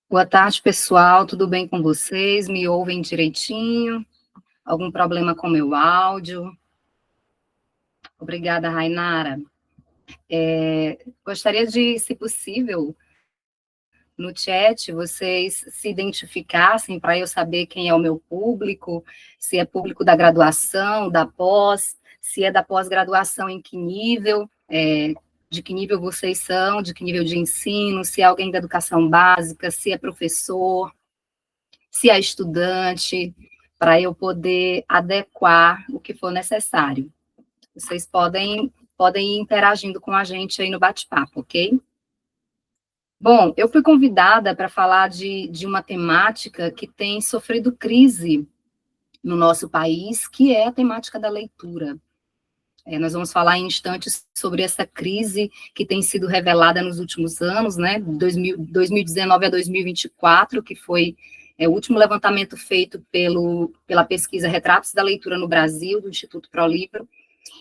Boa tarde, pessoal. Tudo bem com vocês? Me ouvem direitinho? Algum problema com meu áudio? Obrigada, Rainara. Gostaria de, se possível, no chat, vocês se identificassem para eu saber quem é o meu público, se é público da graduação, da pós, se é da pós-graduação, em que nível, de que nível vocês são, de que nível de ensino, se é alguém da educação básica, se é professor, se é estudante, para eu poder adequar o que for necessário. Vocês podem ir interagindo com a gente aí no bate-papo, ok? Bom, eu fui convidada para falar de uma temática que tem sofrido crise no nosso país, que é a temática da leitura. Nós vamos falar em instantes sobre essa crise que tem sido revelada nos últimos anos, né, 2019 a 2024, que foi o último levantamento feito pela pesquisa Retratos da Leitura no Brasil, do Instituto ProLivro,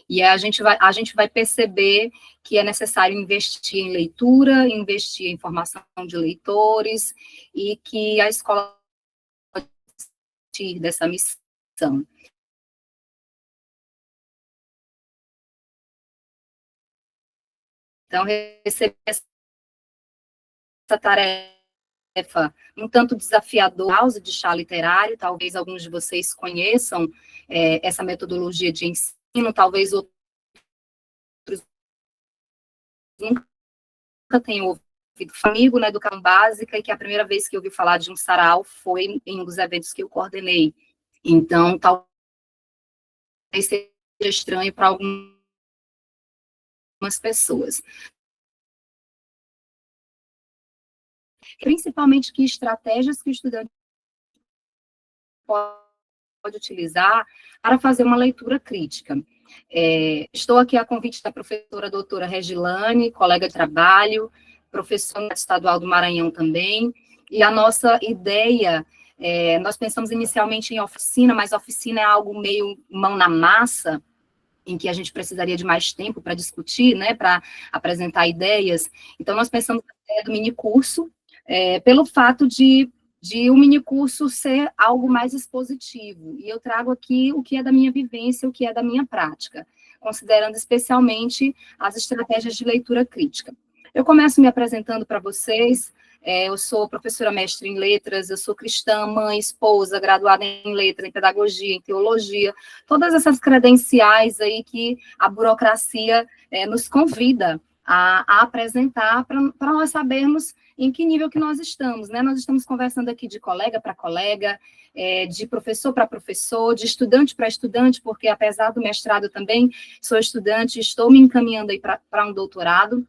e a gente vai perceber que é necessário investir em leitura, investir em formação de leitores, e que a escola pode partir dessa missão. Então, receber essa tarefa um tanto desafiadora, causa de chá literário, talvez alguns de vocês conheçam essa metodologia de ensino, talvez outros nunca tenham ouvido amigo na educação básica, e que a primeira vez que eu ouvi falar de um sarau foi em um dos eventos que eu coordenei. Então, talvez seja estranho para algumas pessoas. principalmente que estratégias que o estudante pode utilizar para fazer uma leitura crítica. Estou aqui a convite da professora doutora Regilane, colega de trabalho, professora estadual do Maranhão também, e a nossa ideia, nós pensamos inicialmente em oficina, mas oficina é algo meio mão na massa, em que a gente precisaria de mais tempo para discutir, né, para apresentar ideias. Então, nós pensamos na ideia do minicurso, pelo fato de o minicurso ser algo mais expositivo, e eu trago aqui o que é da minha vivência, o que é da minha prática, considerando especialmente as estratégias de leitura crítica. Eu começo me apresentando para vocês. Eu sou professora mestre em letras, eu sou cristã, mãe, esposa, graduada em letras, em pedagogia, em teologia, todas essas credenciais aí que a burocracia nos convida a apresentar para nós sabermos em que nível que nós estamos, né? Nós estamos conversando aqui de colega para colega, de professor para professor, de estudante para estudante, porque apesar do mestrado também sou estudante, estou me encaminhando aí para um doutorado.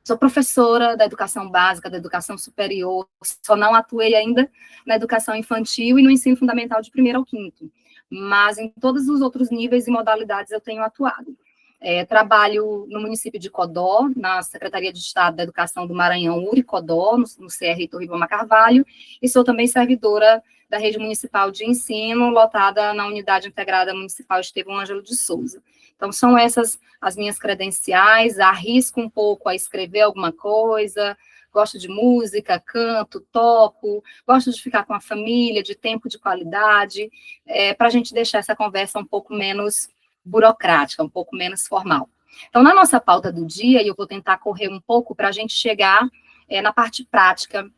Sou professora da educação básica, da educação superior, só não atuei ainda na educação infantil e no ensino fundamental de 1º ao 5º, mas em todos os outros níveis e modalidades eu tenho atuado. Trabalho no município de Codó, na Secretaria de Estado da Educação do Maranhão, Uri-Codó, no CR Heitor Ribamar Carvalho, e sou também servidora da Rede Municipal de Ensino, lotada na Unidade Integrada Municipal Estevão Ângelo de Souza. Então, são essas as minhas credenciais, arrisco um pouco a escrever alguma coisa, gosto de música, canto, toco, gosto de ficar com a família, de tempo de qualidade, para a gente deixar essa conversa um pouco menos burocrática, um pouco menos formal. Então, na nossa pauta do dia, e eu vou tentar correr um pouco para a gente chegar na parte prática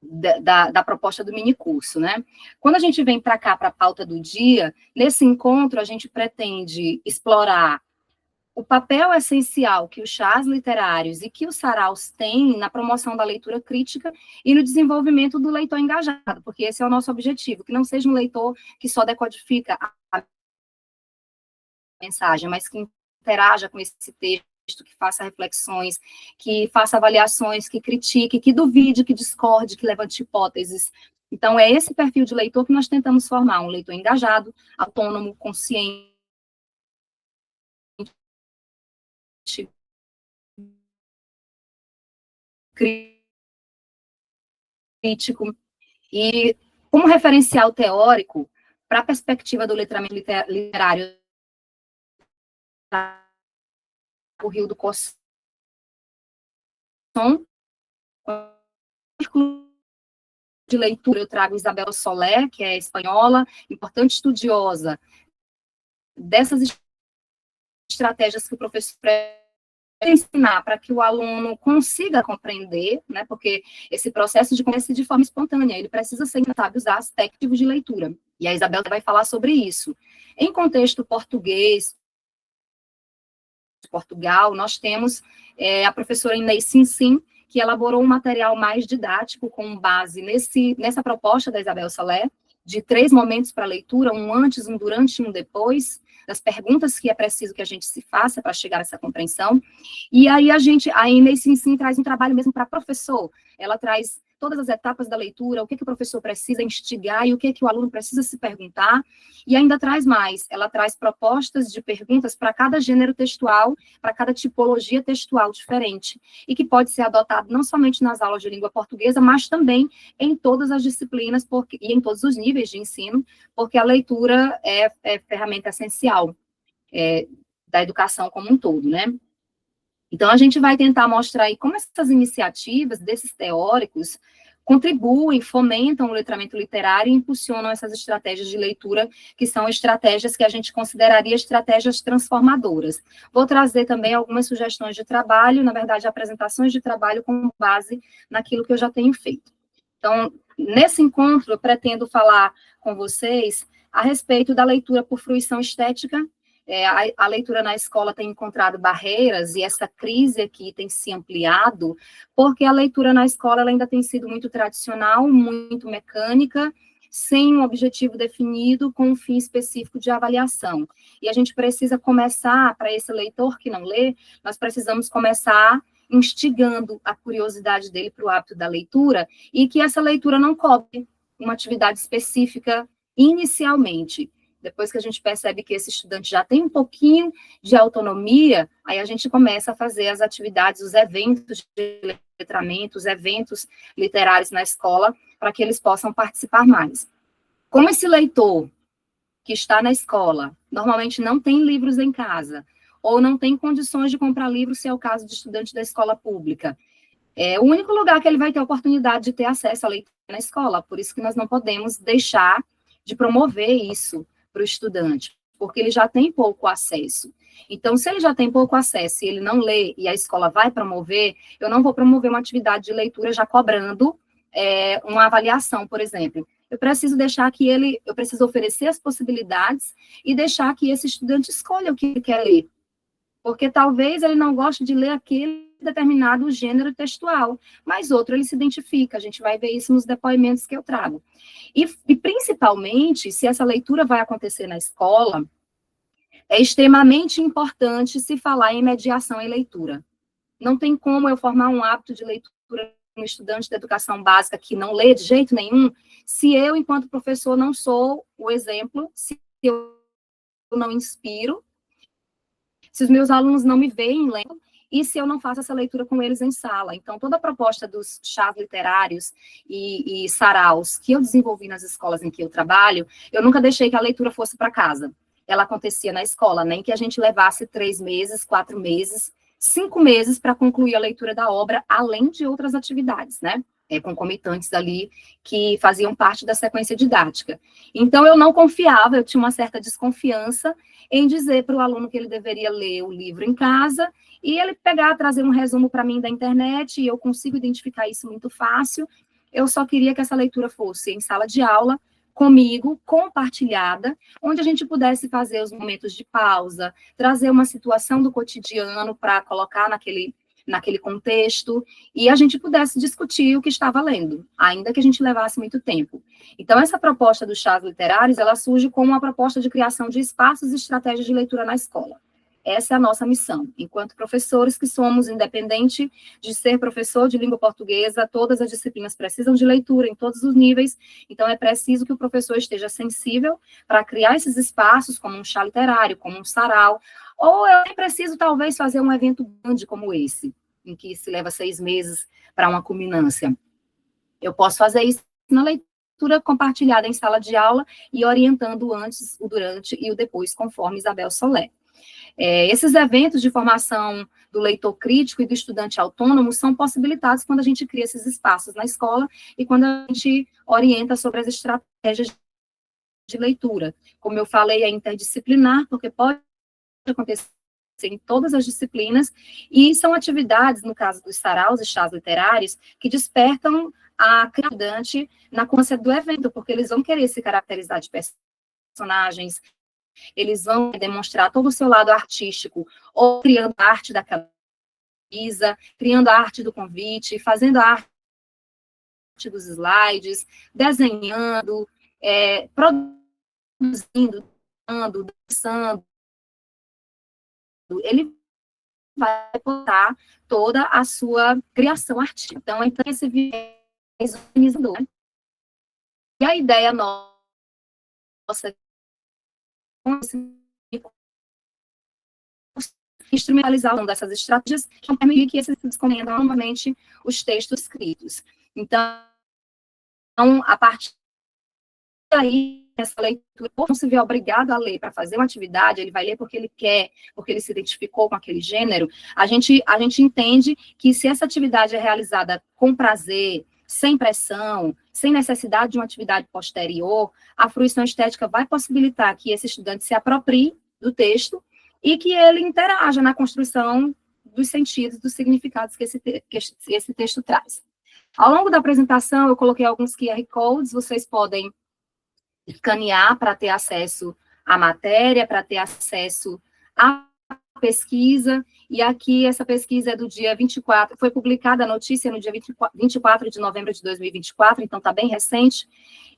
da proposta do minicurso, né? Quando a gente vem para cá, para a pauta do dia, nesse encontro a gente pretende explorar o papel essencial que os chás literários e que os saraus têm na promoção da leitura crítica e no desenvolvimento do leitor engajado, porque esse é o nosso objetivo, que não seja um leitor que só decodifica a mensagem, mas que interaja com esse texto, que faça reflexões, que faça avaliações, que critique, que duvide, que discorde, que levante hipóteses. Então, é esse perfil de leitor que nós tentamos formar, um leitor engajado, autônomo, consciente, crítico, e como referencial teórico para a perspectiva do letramento literário o Rio do Coçom, de leitura, eu trago Isabel Soler, que é espanhola, importante estudiosa dessas estratégias que o professor ensinar para que o aluno consiga compreender, né, porque esse processo de conhecer de forma espontânea, ele precisa ser, sabe, usar as técnicas de leitura, e a Isabel vai falar sobre isso. Em contexto português, de Portugal, nós temos a professora Inês Sinsim, que elaborou um material mais didático com base nessa proposta da Isabel Soler, de 3 momentos para leitura, um antes, um durante e um depois, das perguntas que é preciso que a gente se faça para chegar a essa compreensão. E aí a Inês Sinsim traz um trabalho mesmo para professor, ela traz todas as etapas da leitura, o que o professor precisa instigar e o que o aluno precisa se perguntar, e ainda traz mais, ela traz propostas de perguntas para cada gênero textual, para cada tipologia textual diferente, e que pode ser adotado não somente nas aulas de língua portuguesa, mas também em todas as disciplinas e em todos os níveis de ensino, porque a leitura é ferramenta essencial da educação como um todo, né? Então, a gente vai tentar mostrar aí como essas iniciativas desses teóricos contribuem, fomentam o letramento literário e impulsionam essas estratégias de leitura, que são estratégias que a gente consideraria estratégias transformadoras. Vou trazer também algumas sugestões de trabalho, na verdade, apresentações de trabalho com base naquilo que eu já tenho feito. Então, nesse encontro, eu pretendo falar com vocês a respeito da leitura por fruição estética. A leitura na escola tem encontrado barreiras, e essa crise aqui tem se ampliado, porque a leitura na escola ela ainda tem sido muito tradicional, muito mecânica, sem um objetivo definido, com um fim específico de avaliação. E a gente precisa começar, para esse leitor que não lê, nós precisamos começar instigando a curiosidade dele para o hábito da leitura, e que essa leitura não cobre uma atividade específica inicialmente. Depois que a gente percebe que esse estudante já tem um pouquinho de autonomia, aí a gente começa a fazer as atividades, os eventos de letramento, os eventos literários na escola, para que eles possam participar mais. Como esse leitor que está na escola normalmente não tem livros em casa, ou não tem condições de comprar livros, se é o caso de estudante da escola pública, é o único lugar que ele vai ter a oportunidade de ter acesso à leitura na escola. Por isso que nós não podemos deixar de promover isso para o estudante, porque ele já tem pouco acesso. Então, se ele já tem pouco acesso e ele não lê e a escola vai promover, eu não vou promover uma atividade de leitura já cobrando uma avaliação, por exemplo. Eu preciso deixar que eu preciso oferecer as possibilidades e deixar que esse estudante escolha o que ele quer ler. Porque talvez ele não goste de ler aquele determinado gênero textual, mas outro ele se identifica, a gente vai ver isso nos depoimentos que eu trago. E principalmente, se essa leitura vai acontecer na escola, é extremamente importante se falar em mediação em leitura. Não tem como eu formar um hábito de leitura no estudante da educação básica que não lê de jeito nenhum, se eu, enquanto professor, não sou o exemplo, se eu não inspiro, se os meus alunos não me veem lendo, e se eu não faço essa leitura com eles em sala. Então, toda a proposta dos chás literários e saraus que eu desenvolvi nas escolas em que eu trabalho, eu nunca deixei que a leitura fosse para casa. Ela acontecia na escola, nem que a gente levasse 3 meses, 4 meses, 5 meses para concluir a leitura da obra, além de outras atividades, né? Concomitantes ali, que faziam parte da sequência didática. Então, eu não confiava, eu tinha uma certa desconfiança em dizer para o aluno que ele deveria ler o livro em casa, e ele pegar, trazer um resumo para mim da internet, e eu consigo identificar isso muito fácil. Eu só queria que essa leitura fosse em sala de aula, comigo, compartilhada, onde a gente pudesse fazer os momentos de pausa, trazer uma situação do cotidiano para colocar naquele contexto, e a gente pudesse discutir o que estava lendo, ainda que a gente levasse muito tempo. Então, essa proposta dos chás literários, ela surge como uma proposta de criação de espaços e estratégias de leitura na escola. Essa é a nossa missão. Enquanto professores que somos, independente de ser professor de língua portuguesa, todas as disciplinas precisam de leitura em todos os níveis, então é preciso que o professor esteja sensível para criar esses espaços, como um chá literário, como um sarau, ou eu preciso, talvez, fazer um evento grande como esse, em que se leva 6 meses para uma culminância. Eu posso fazer isso na leitura compartilhada em sala de aula e orientando o antes, o durante e o depois, conforme Isabel Soler. Esses eventos de formação do leitor crítico e do estudante autônomo são possibilitados quando a gente cria esses espaços na escola e quando a gente orienta sobre as estratégias de leitura. Como eu falei, é interdisciplinar, porque pode acontecer em todas as disciplinas, e são atividades, no caso dos saraus e chás literários, que despertam a estudante na consciência do evento, porque eles vão querer se caracterizar de personagens, eles vão demonstrar todo o seu lado artístico, ou criando a arte daquela camisa, criando a arte do convite, fazendo a arte dos slides, desenhando, produzindo, dançando. Ele vai botar toda a sua criação artística. Então, esse viés organizador. E a ideia nossa instrumentalizar uma dessas estratégias que vão permitir que esses compreendam novamente os textos escritos. Então, a partir daí, essa leitura, não se vê obrigado a ler para fazer uma atividade, ele vai ler porque ele quer, porque ele se identificou com aquele gênero, a gente entende que se essa atividade é realizada com prazer, sem pressão, sem necessidade de uma atividade posterior, a fruição estética vai possibilitar que esse estudante se aproprie do texto e que ele interaja na construção dos sentidos, dos significados que esse texto traz. Ao longo da apresentação, eu coloquei alguns QR Codes, vocês podem escanear para ter acesso à matéria, para ter acesso à pesquisa, e aqui essa pesquisa é do dia 24, foi publicada a notícia no dia 24 de novembro de 2024, então está bem recente.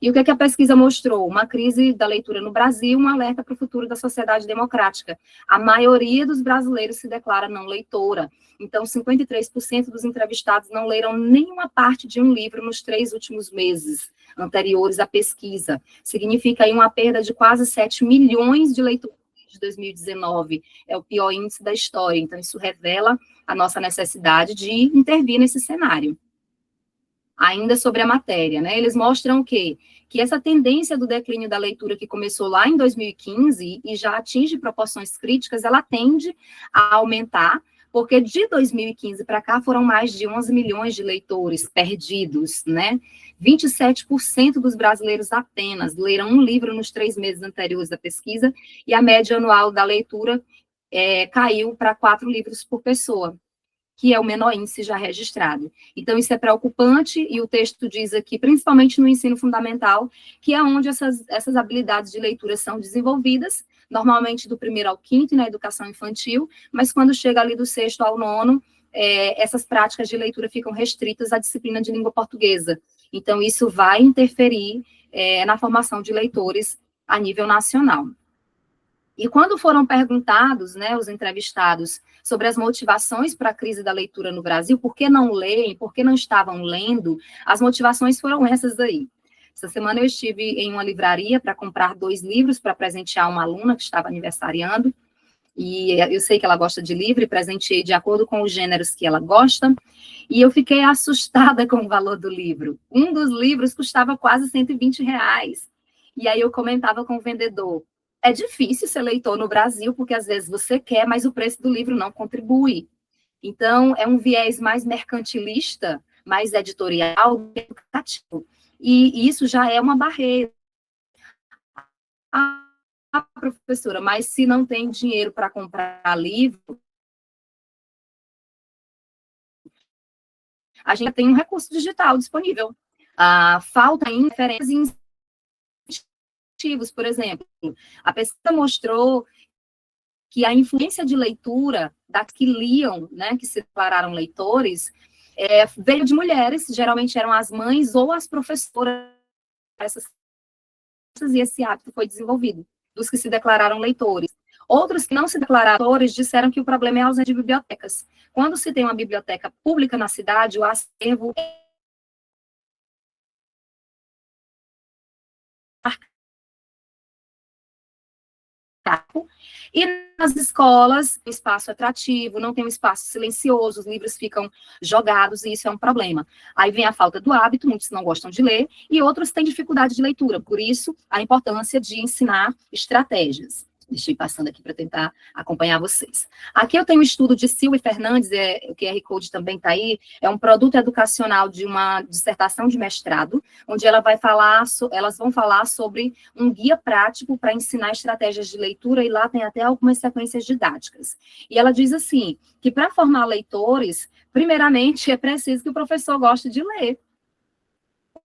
E o que a pesquisa mostrou? Uma crise da leitura no Brasil, um alerta para o futuro da sociedade democrática. A maioria dos brasileiros se declara não leitora. Então, 53% dos entrevistados não leram nenhuma parte de um livro nos 3 últimos meses anteriores à pesquisa. Significa aí uma perda de quase 7 milhões de leitores de 2019. É o pior índice da história. Então, isso revela a nossa necessidade de intervir nesse cenário. Ainda sobre a matéria, né? Eles mostram o quê? Que essa tendência do declínio da leitura que começou lá em 2015 e já atinge proporções críticas, ela tende a aumentar, porque de 2015 para cá foram mais de 11 milhões de leitores perdidos, né? 27% dos brasileiros apenas leram um livro nos 3 meses anteriores da pesquisa, e a média anual da leitura caiu para 4 livros por pessoa, que é o menor índice já registrado. Então, isso é preocupante, e o texto diz aqui, principalmente no ensino fundamental, que é onde essas habilidades de leitura são desenvolvidas, normalmente do 1º ao 5º, na educação infantil, mas quando chega ali do 6º ao 9º, essas práticas de leitura ficam restritas à disciplina de língua portuguesa. Então, isso vai interferir na formação de leitores a nível nacional. E quando foram perguntados, né, os entrevistados, sobre as motivações para a crise da leitura no Brasil, por que não leem, por que não estavam lendo, as motivações foram essas aí. Essa semana eu estive em uma livraria para comprar 2 livros para presentear uma aluna que estava aniversariando, e eu sei que ela gosta de livro, e presenteei de acordo com os gêneros que ela gosta, e eu fiquei assustada com o valor do livro. Um dos livros custava quase R$ 120. E aí eu comentava com o vendedor, é difícil ser leitor no Brasil, porque às vezes você quer, mas o preço do livro não contribui. Então, é um viés mais mercantilista, mais editorial, educativo. E isso já é uma barreira. Professora, mas se não tem dinheiro para comprar livro, a gente tem um recurso digital disponível. Falta em referências por exemplo, a pesquisa mostrou que a influência de leitura das que liam, né, que se declararam leitores, veio de mulheres, geralmente eram as mães ou as professoras, e esse hábito foi desenvolvido, dos que se declararam leitores. Outros que não se declararam leitores disseram que o problema é a ausência de bibliotecas. Quando se tem uma biblioteca pública na cidade, o acervo e nas escolas, o espaço atrativo, não tem um espaço silencioso, os livros ficam jogados, e isso é um problema. Aí vem a falta do hábito, muitos não gostam de ler, e outros têm dificuldade de leitura, por isso a importância de ensinar estratégias. Deixa eu ir passando aqui para tentar acompanhar vocês. Aqui eu tenho um estudo de Silvia Fernandes, o QR Code também está aí, é um produto educacional de uma dissertação de mestrado, onde elas vão falar sobre um guia prático para ensinar estratégias de leitura, e lá tem até algumas sequências didáticas. E ela diz assim, que para formar leitores, primeiramente é preciso que o professor goste de ler,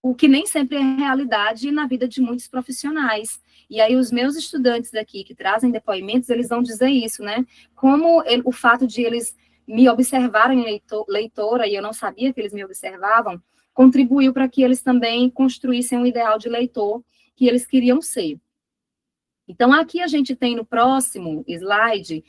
o que nem sempre é realidade na vida de muitos profissionais. E aí os meus estudantes daqui que trazem depoimentos, eles vão dizer isso, né? Como o fato de eles me observarem leitora, e eu não sabia que eles me observavam, contribuiu para que eles também construíssem um ideal de leitor que eles queriam ser. Então, aqui a gente tem no próximo slide,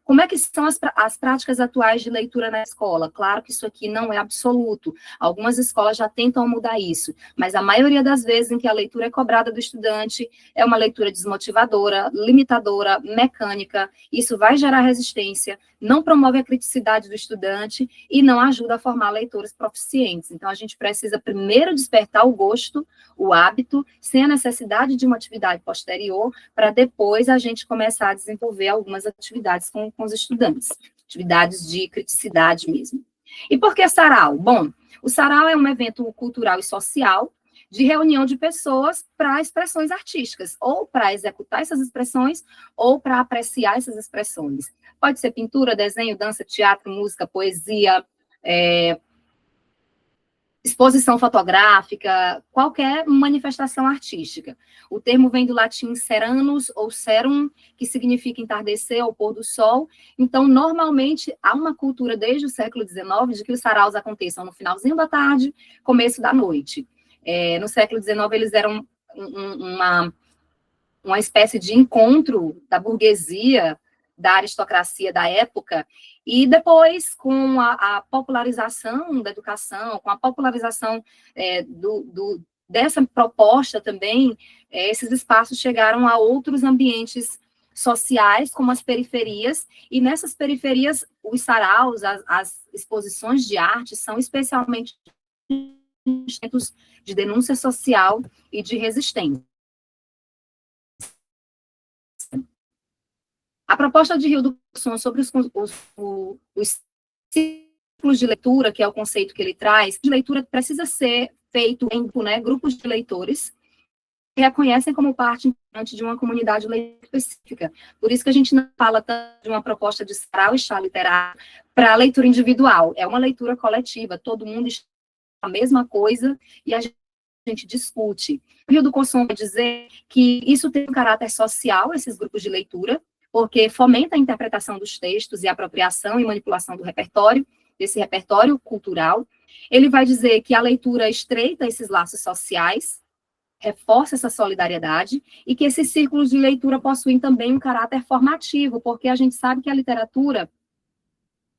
como é que são as práticas atuais de leitura na escola? Claro que isso aqui não é absoluto, algumas escolas já tentam mudar isso, mas a maioria das vezes em que a leitura é cobrada do estudante é uma leitura desmotivadora, limitadora, mecânica, isso vai gerar resistência, não promove a criticidade do estudante e não ajuda a formar leitores proficientes. Então, a gente precisa primeiro despertar o gosto, o hábito, sem a necessidade de uma atividade posterior, para depois a gente começar a desenvolver algumas atividades com os estudantes, atividades de criticidade mesmo. E por que sarau? Bom, o sarau é um evento cultural e social de reunião de pessoas para expressões artísticas, ou para executar essas expressões, ou para apreciar essas expressões. Pode ser pintura, desenho, dança, teatro, música, poesia, exposição fotográfica, qualquer manifestação artística. O termo vem do latim seranus ou serum, que significa entardecer ou pôr do sol. Então, normalmente, há uma cultura desde o século XIX de que os saraus aconteçam no finalzinho da tarde, começo da noite. No século XIX, eles eram uma espécie de encontro da burguesia, da aristocracia da época, e depois, com a popularização da educação, com a popularização dessa proposta também, esses espaços chegaram a outros ambientes sociais, como as periferias, e nessas periferias, os saraus, as exposições de arte, são especialmente instrumentos de denúncia social e de resistência. A proposta de Rio do Som sobre os ciclos de leitura, que é o conceito que ele traz, de leitura precisa ser feito em grupos de leitores que reconhecem como parte integrante de uma comunidade específica. Por isso que a gente não fala tanto de uma proposta de sarau e chá literário para a leitura individual. É uma leitura coletiva, todo mundo está a mesma coisa e a gente discute. O Rio do Som vai dizer que isso tem um caráter social, esses grupos de leitura, porque fomenta a interpretação dos textos e a apropriação e manipulação do repertório, desse repertório cultural. Ele vai dizer que a leitura estreita esses laços sociais, reforça essa solidariedade, e que esses círculos de leitura possuem também um caráter formativo, porque a gente sabe que a literatura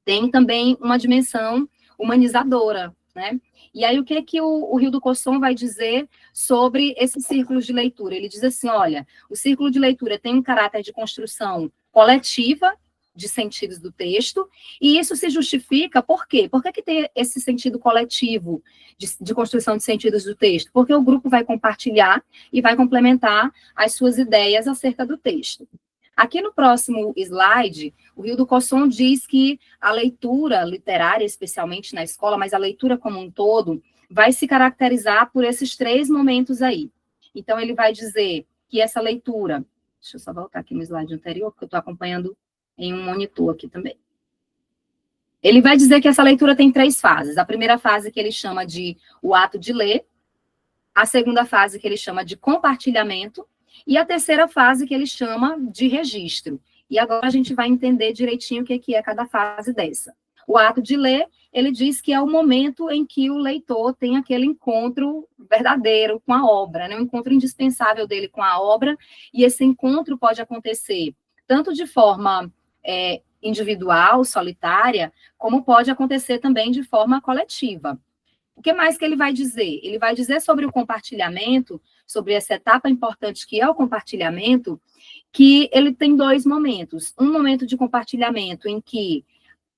tem também uma dimensão humanizadora, né? E aí, o que o Rio do Som vai dizer sobre esses círculos de leitura? Ele diz assim, olha, o círculo de leitura tem um caráter de construção coletiva de sentidos do texto, e isso se justifica por quê? Por que tem esse sentido coletivo de construção de sentidos do texto? Porque o grupo vai compartilhar e vai complementar as suas ideias acerca do texto. Aqui no próximo slide, o Rio do Som diz que a leitura literária, especialmente na escola, mas a leitura como um todo, vai se caracterizar por esses 3 momentos aí. Então, ele vai dizer que essa leitura... Deixa eu só voltar aqui no slide anterior, porque eu estou acompanhando em um monitor aqui também. Ele vai dizer que essa leitura tem 3 fases. A primeira fase que ele chama de o ato de ler, a segunda fase que ele chama de compartilhamento, e a terceira fase que ele chama de registro. E agora a gente vai entender direitinho o que é cada fase dessa. O ato de ler, ele diz que é o momento em que o leitor tem aquele encontro verdadeiro com a obra, né? Um encontro indispensável dele com a obra, e esse encontro pode acontecer tanto de forma individual, solitária, como pode acontecer também de forma coletiva. O que mais que ele vai dizer? Ele vai dizer sobre o compartilhamento, sobre essa etapa importante que é o compartilhamento, que ele tem 2 momentos. Um momento de compartilhamento em que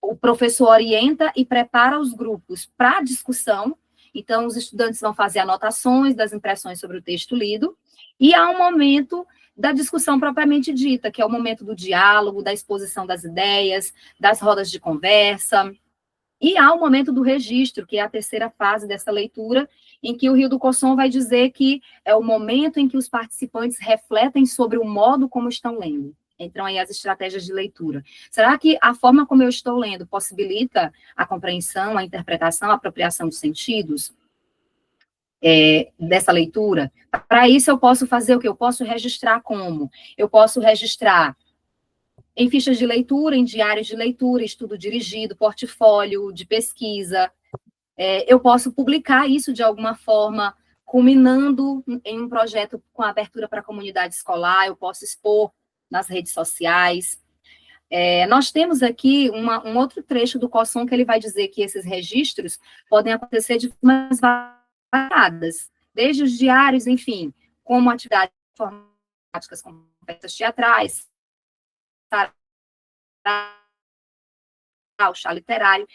o professor orienta e prepara os grupos para a discussão, então os estudantes vão fazer anotações das impressões sobre o texto lido, e há um momento da discussão propriamente dita, que é o momento do diálogo, da exposição das ideias, das rodas de conversa. E há o momento do registro, que é a terceira fase dessa leitura, em que o Rio do Som vai dizer que é o momento em que os participantes refletem sobre o modo como estão lendo. Entram aí as estratégias de leitura. Será que a forma como eu estou lendo possibilita a compreensão, a interpretação, a apropriação dos sentidos dessa leitura? Para isso, eu posso fazer o que? Eu posso registrar como? Eu posso registrar em fichas de leitura, em diários de leitura, estudo dirigido, portfólio de pesquisa. Eu posso publicar isso de alguma forma, culminando em um projeto com abertura para a comunidade escolar, eu posso expor nas redes sociais. Nós temos aqui um outro trecho do Cosson que ele vai dizer que esses registros podem acontecer de formas variadas, desde os diários, enfim, como atividades informáticas, como peças teatrais, o chá literário,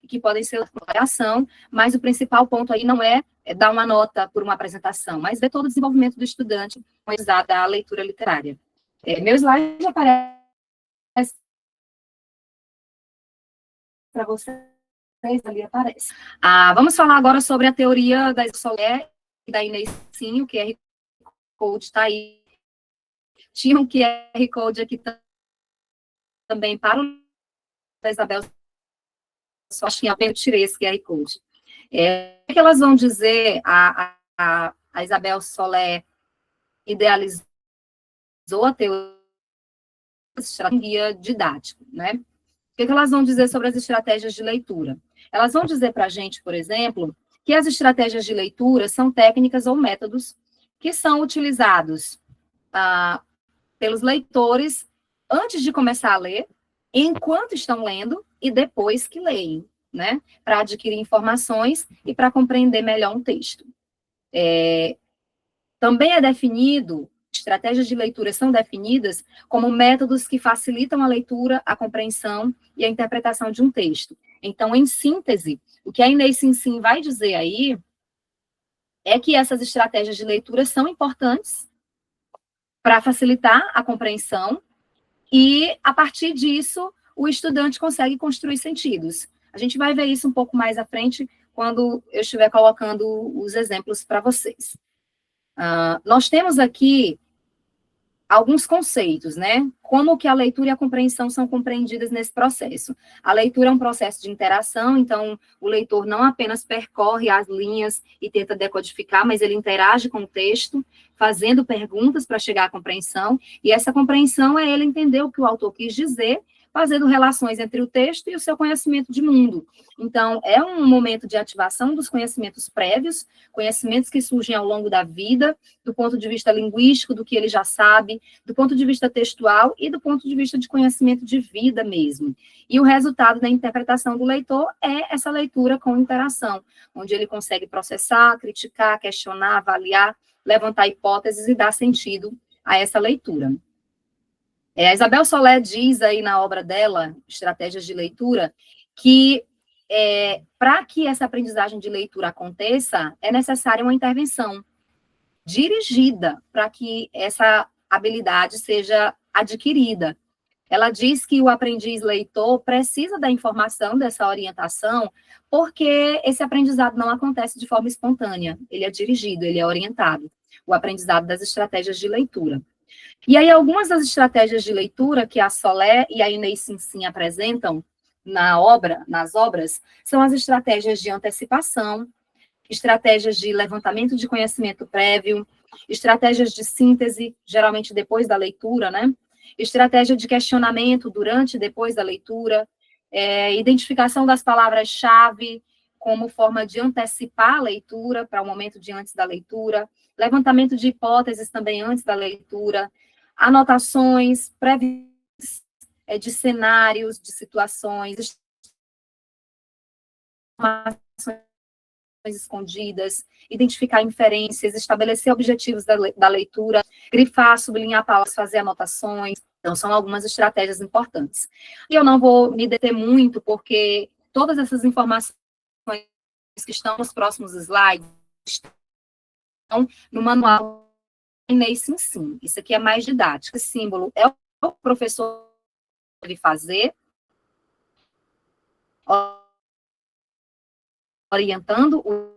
que podem ser avaliação, mas o principal ponto aí não é dar uma nota por uma apresentação, mas ver todo o desenvolvimento do estudante com a leitura literária. Meu slide aparece para vocês, ali aparece. Vamos falar agora sobre a teoria da Solé e da Inês Sim, o QR Code está aí. Tinha um QR Code aqui também para o da Isabel só achei, eu tirei esse QR Code. O que elas vão dizer, a Isabel Soler idealizou a teoria didática, né? O que elas vão dizer sobre as estratégias de leitura? Elas vão dizer para a gente, por exemplo, que as estratégias de leitura são técnicas ou métodos que são utilizados pelos leitores antes de começar a ler, enquanto estão lendo e depois que leem, né? Para adquirir informações e para compreender melhor um texto. Também é definido, estratégias de leitura são definidas como métodos que facilitam a leitura, a compreensão e a interpretação de um texto. Então, em síntese, o que a Inês Sinsim vai dizer aí é que essas estratégias de leitura são importantes para facilitar a compreensão e, a partir disso, o estudante consegue construir sentidos. A gente vai ver isso um pouco mais à frente, quando eu estiver colocando os exemplos para vocês. Nós temos aqui alguns conceitos, né? Como que a leitura e a compreensão são compreendidas nesse processo. A leitura é um processo de interação, então o leitor não apenas percorre as linhas e tenta decodificar, mas ele interage com o texto, fazendo perguntas para chegar à compreensão, e essa compreensão é ele entender o que o autor quis dizer, fazendo relações entre o texto e o seu conhecimento de mundo. Então, é um momento de ativação dos conhecimentos prévios, conhecimentos que surgem ao longo da vida, do ponto de vista linguístico, do que ele já sabe, do ponto de vista textual e do ponto de vista de conhecimento de vida mesmo. E o resultado da interpretação do leitor é essa leitura com interação, onde ele consegue processar, criticar, questionar, avaliar, levantar hipóteses e dar sentido a essa leitura. A Isabel Soler diz aí na obra dela, Estratégias de Leitura, que para que essa aprendizagem de leitura aconteça, é necessária uma intervenção dirigida para que essa habilidade seja adquirida. Ela diz que o aprendiz leitor precisa da informação, dessa orientação, porque esse aprendizado não acontece de forma espontânea, ele é dirigido, ele é orientado, o aprendizado das estratégias de leitura. E aí, algumas das estratégias de leitura que a Soler e a Inês Sinsim apresentam nas obras, são as estratégias de antecipação, estratégias de levantamento de conhecimento prévio, estratégias de síntese, geralmente depois da leitura, né? Estratégia de questionamento durante e depois da leitura, identificação das palavras-chave como forma de antecipar a leitura para o momento de antes da leitura, levantamento de hipóteses também antes da leitura, anotações, previsões de cenários, de situações, informações escondidas, identificar inferências, estabelecer objetivos da leitura, grifar, sublinhar palavras, fazer anotações. Então, são algumas estratégias importantes. E eu não vou me deter muito, porque todas essas informações que estão nos próximos slides estão no manual Inês Sinsim. Isso aqui é mais didático. Esse símbolo é o professor deve fazer, orientando o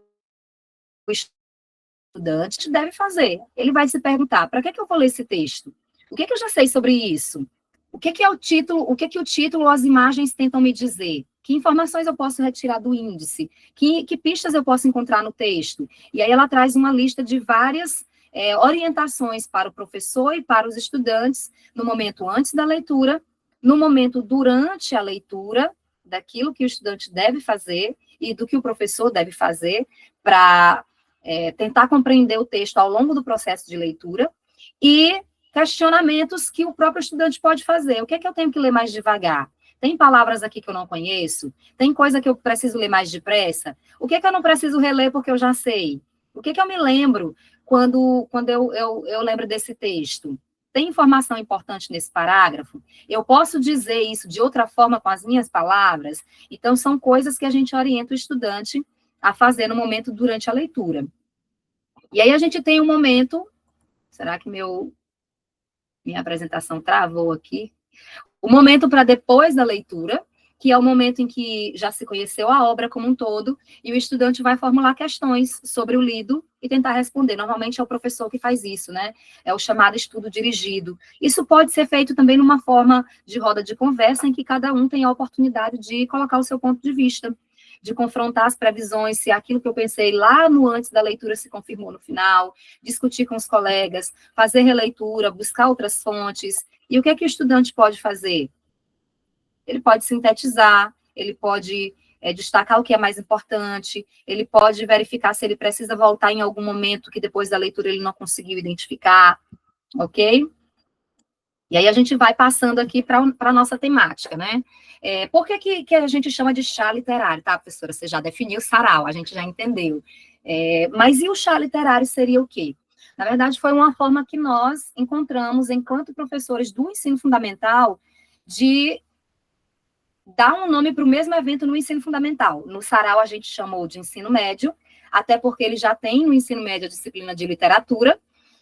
estudante, deve fazer. Ele vai se perguntar, para que eu vou ler esse texto? O que eu já sei sobre isso? O que é o título? O que o título ou as imagens tentam me dizer? Que informações eu posso retirar do índice? Que pistas eu posso encontrar no texto? E aí ela traz uma lista de várias orientações para o professor e para os estudantes no momento antes da leitura, no momento durante a leitura, daquilo que o estudante deve fazer e do que o professor deve fazer para tentar compreender o texto ao longo do processo de leitura, e questionamentos que o próprio estudante pode fazer. O que é que eu tenho que ler mais devagar? Tem palavras aqui que eu não conheço? Tem coisa que eu preciso ler mais depressa? O que é que eu não preciso reler porque eu já sei? O que é que eu me lembro quando eu lembro desse texto? Tem informação importante nesse parágrafo? Eu posso dizer isso de outra forma com as minhas palavras? Então, são coisas que a gente orienta o estudante a fazer no momento durante a leitura. E aí a gente tem um momento... Será que minha apresentação travou aqui? O momento para depois da leitura, que é o momento em que já se conheceu a obra como um todo, e o estudante vai formular questões sobre o lido e tentar responder. Normalmente é o professor que faz isso, né? É o chamado estudo dirigido. Isso pode ser feito também numa forma de roda de conversa, em que cada um tem a oportunidade de colocar o seu ponto de vista, de confrontar as previsões, se aquilo que eu pensei lá no antes da leitura se confirmou no final, discutir com os colegas, fazer releitura, buscar outras fontes. E o que é que o estudante pode fazer? Ele pode sintetizar, ele pode destacar o que é mais importante, ele pode verificar se ele precisa voltar em algum momento que depois da leitura ele não conseguiu identificar, ok? E aí a gente vai passando aqui para a nossa temática, né? Por que a gente chama de chá literário, tá, professora? Você já definiu o sarau, a gente já entendeu. Mas e o chá literário seria o quê? Na verdade, foi uma forma que nós encontramos, enquanto professores do ensino fundamental, de dar um nome para o mesmo evento no ensino fundamental. No sarau, a gente chamou de ensino médio, até porque ele já tem no ensino médio a disciplina de literatura,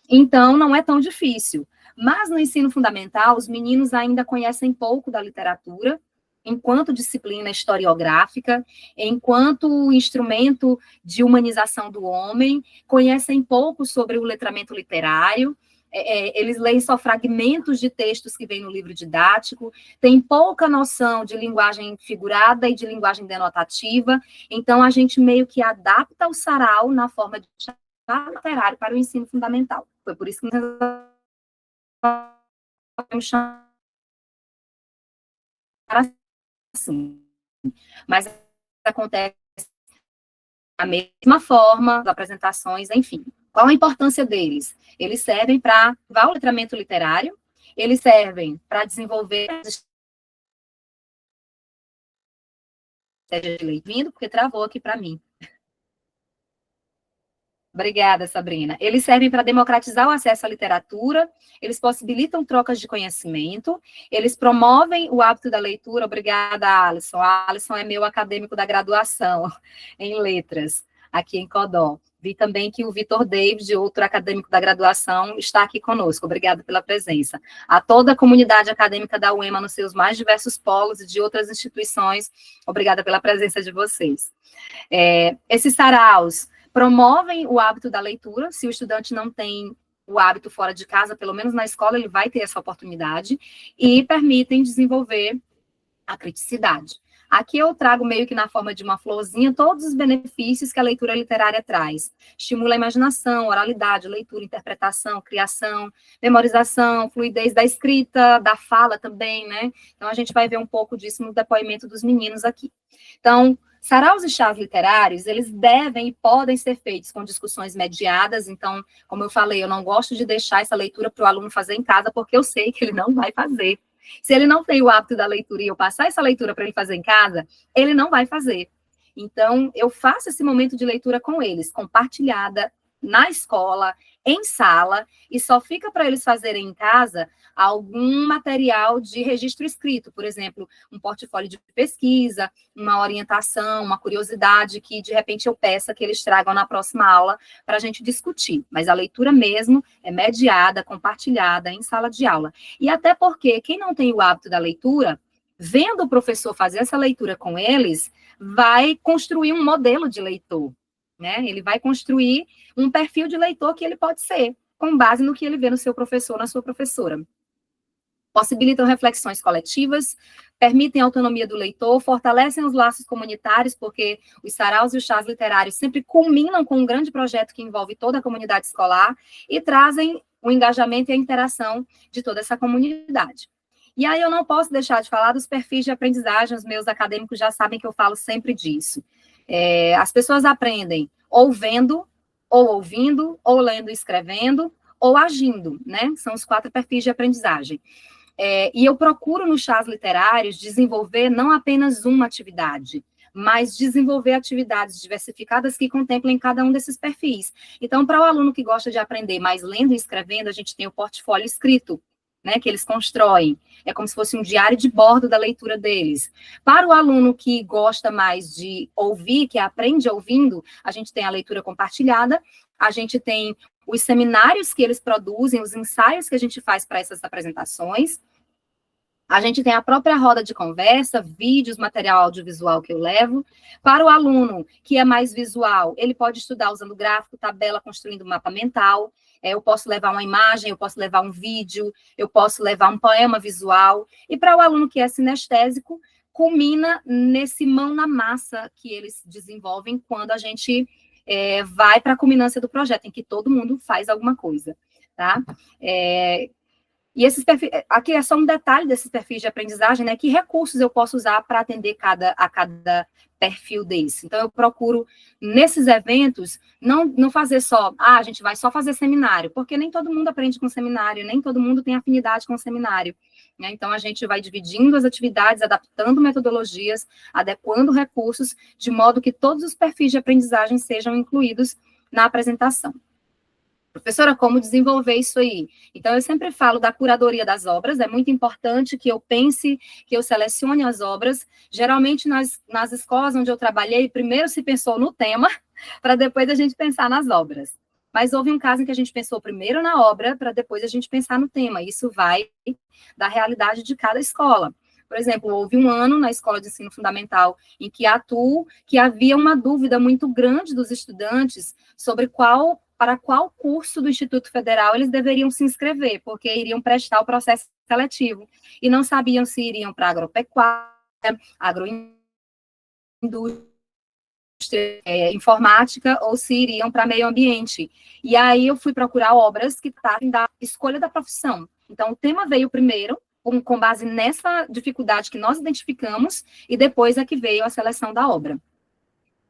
então não é tão difícil. Mas no ensino fundamental, os meninos ainda conhecem pouco da literatura, enquanto disciplina historiográfica, enquanto instrumento de humanização do homem, conhecem pouco sobre o letramento literário, eles leem só fragmentos de textos que vêm no livro didático, têm pouca noção de linguagem figurada e de linguagem denotativa, então a gente meio que adapta o sarau na forma de chá literário para o ensino fundamental. Foi por isso que nós chamamos assim. Mas acontece da mesma forma, as apresentações, enfim. Qual a importância deles? Eles servem para o letramento literário, eles servem para desenvolver vindo, porque travou aqui para mim. Obrigada, Sabrina. Eles servem para democratizar o acesso à literatura, eles possibilitam trocas de conhecimento, eles promovem o hábito da leitura. Obrigada, Alisson. A Alisson é meu acadêmico da graduação em letras, aqui em Codó. Vi também que o Vitor David, outro acadêmico da graduação, está aqui conosco. Obrigada pela presença. A toda a comunidade acadêmica da UEMA, nos seus mais diversos polos e de outras instituições, obrigada pela presença de vocês. Esses saraus promovem o hábito da leitura. Se o estudante não tem o hábito fora de casa, pelo menos na escola ele vai ter essa oportunidade, e permitem desenvolver a criticidade. Aqui eu trago meio que na forma de uma florzinha todos os benefícios que a leitura literária traz. Estimula a imaginação, oralidade, leitura, interpretação, criação, memorização, fluidez da escrita, da fala também, né? Então a gente vai ver um pouco disso no depoimento dos meninos aqui. Então, saraus e chás literários, eles devem e podem ser feitos com discussões mediadas. Então, como eu falei, eu não gosto de deixar essa leitura para o aluno fazer em casa, porque eu sei que ele não vai fazer. Se ele não tem o hábito da leitura e eu passar essa leitura para ele fazer em casa, ele não vai fazer. Então, eu faço esse momento de leitura com eles, compartilhada na escola, em sala, e só fica para eles fazerem em casa algum material de registro escrito, por exemplo, um portfólio de pesquisa, uma orientação, uma curiosidade que, de repente, eu peça que eles tragam na próxima aula para a gente discutir. Mas a leitura mesmo é mediada, compartilhada em sala de aula. E até porque quem não tem o hábito da leitura, vendo o professor fazer essa leitura com eles, vai construir um modelo de leitor, né? Ele vai construir um perfil de leitor que ele pode ser, com base no que ele vê no seu professor, na sua professora. Possibilitam reflexões coletivas, permitem a autonomia do leitor, fortalecem os laços comunitários, porque os saraus e os chás literários sempre culminam com um grande projeto que envolve toda a comunidade escolar e trazem o engajamento e a interação de toda essa comunidade. E aí eu não posso deixar de falar dos perfis de aprendizagem, os meus acadêmicos já sabem que eu falo sempre disso. As pessoas aprendem ou vendo, ou ouvindo, ou lendo e escrevendo, ou agindo, né? São os 4 perfis de aprendizagem. E eu procuro nos chás literários desenvolver não apenas uma atividade, mas desenvolver atividades diversificadas que contemplem cada um desses perfis. Então, para o aluno que gosta de aprender mais lendo e escrevendo, a gente tem o portfólio escrito, né, que eles constroem. É como se fosse um diário de bordo da leitura deles. Para o aluno que gosta mais de ouvir, que aprende ouvindo, a gente tem a leitura compartilhada, a gente tem os seminários que eles produzem, os ensaios que a gente faz para essas apresentações, A gente tem a própria roda de conversa, vídeos, material audiovisual que eu levo. Para o aluno que é mais visual, ele pode estudar usando gráfico, tabela, construindo mapa mental. Eu posso levar uma imagem, eu posso levar um vídeo, eu posso levar um poema visual. E para o aluno que é sinestésico, culmina nesse mão na massa que eles desenvolvem quando a gente vai para a culminância do projeto, em que todo mundo faz alguma coisa, tá? E esses perfis, aqui é só um detalhe desses perfis de aprendizagem, né? Que recursos eu posso usar para atender a cada perfil desse. Então, eu procuro, nesses eventos, não fazer só, a gente vai só fazer seminário, porque nem todo mundo aprende com seminário, nem todo mundo tem afinidade com seminário. Né? Então, a gente vai dividindo as atividades, adaptando metodologias, adequando recursos, de modo que todos os perfis de aprendizagem sejam incluídos na apresentação. Professora, como desenvolver isso aí? Então, eu sempre falo da curadoria das obras, é muito importante que eu pense, que eu selecione as obras. Geralmente, nas escolas onde eu trabalhei, primeiro se pensou no tema, para depois a gente pensar nas obras. Mas houve um caso em que a gente pensou primeiro na obra, para depois a gente pensar no tema. Isso vai da realidade de cada escola. Por exemplo, houve um ano na escola de ensino fundamental em que atuo, que havia uma dúvida muito grande dos estudantes sobre para qual curso do Instituto Federal eles deveriam se inscrever, porque iriam prestar o processo seletivo, e não sabiam se iriam para agropecuária, agroindústria, informática, ou se iriam para meio ambiente. E aí eu fui procurar obras que tratem da escolha da profissão. Então, o tema veio primeiro, com base nessa dificuldade que nós identificamos, e depois é que veio a seleção da obra.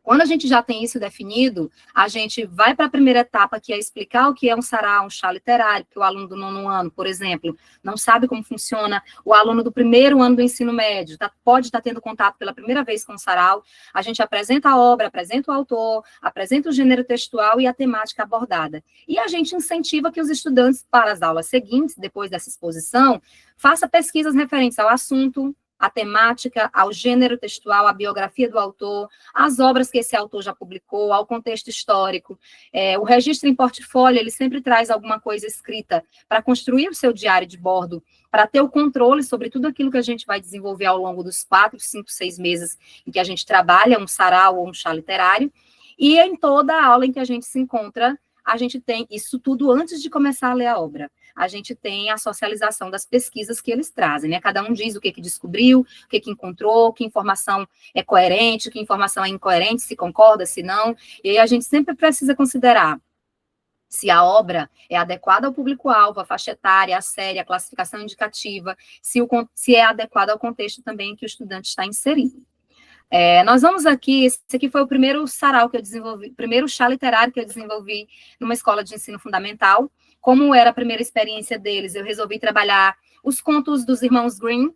Quando a gente já tem isso definido, a gente vai para a primeira etapa, que é explicar o que é um sarau, um chá literário, que o aluno do 9º ano, por exemplo, não sabe como funciona. O aluno do 1º ano do ensino médio pode estar tendo contato pela primeira vez com o sarau. A gente apresenta a obra, apresenta o autor, apresenta o gênero textual e a temática abordada. E a gente incentiva que os estudantes, para as aulas seguintes, depois dessa exposição, façam pesquisas referentes ao assunto, a temática, ao gênero textual, à biografia do autor, às obras que esse autor já publicou, ao contexto histórico. O registro em portfólio, ele sempre traz alguma coisa escrita para construir o seu diário de bordo, para ter o controle sobre tudo aquilo que a gente vai desenvolver ao longo dos 4, 5, 6 meses em que a gente trabalha um sarau ou um chá literário, e em toda a aula em que a gente se encontra, a gente tem isso tudo antes de começar a ler a obra. A gente tem a socialização das pesquisas que eles trazem, né? Cada um diz o que descobriu, o que encontrou, que informação é coerente, que informação é incoerente, se concorda, se não. E aí a gente sempre precisa considerar se a obra é adequada ao público-alvo, a faixa etária, a série, a classificação indicativa, se é adequada ao contexto também em que o estudante está inserido. Nós vamos aqui, esse aqui foi o primeiro sarau que eu desenvolvi, primeiro chá literário que eu desenvolvi numa escola de ensino fundamental. Como era a primeira experiência deles, eu resolvi trabalhar os contos dos irmãos Grimm,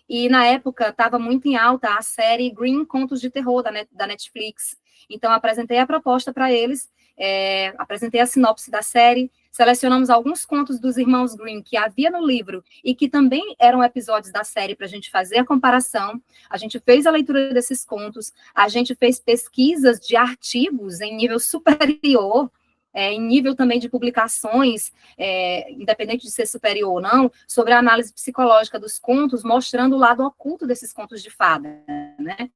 e na época estava muito em alta a série Grimm Contos de Terror da Netflix. Então, apresentei a proposta para eles, apresentei a sinopse da série, selecionamos alguns contos dos irmãos Grimm que havia no livro e que também eram episódios da série para a gente fazer a comparação. A gente fez a leitura desses contos, a gente fez pesquisas de artigos em nível superior, em nível também de publicações, independente de ser superior ou não, sobre a análise psicológica dos contos, mostrando o lado oculto desses contos de fada, né?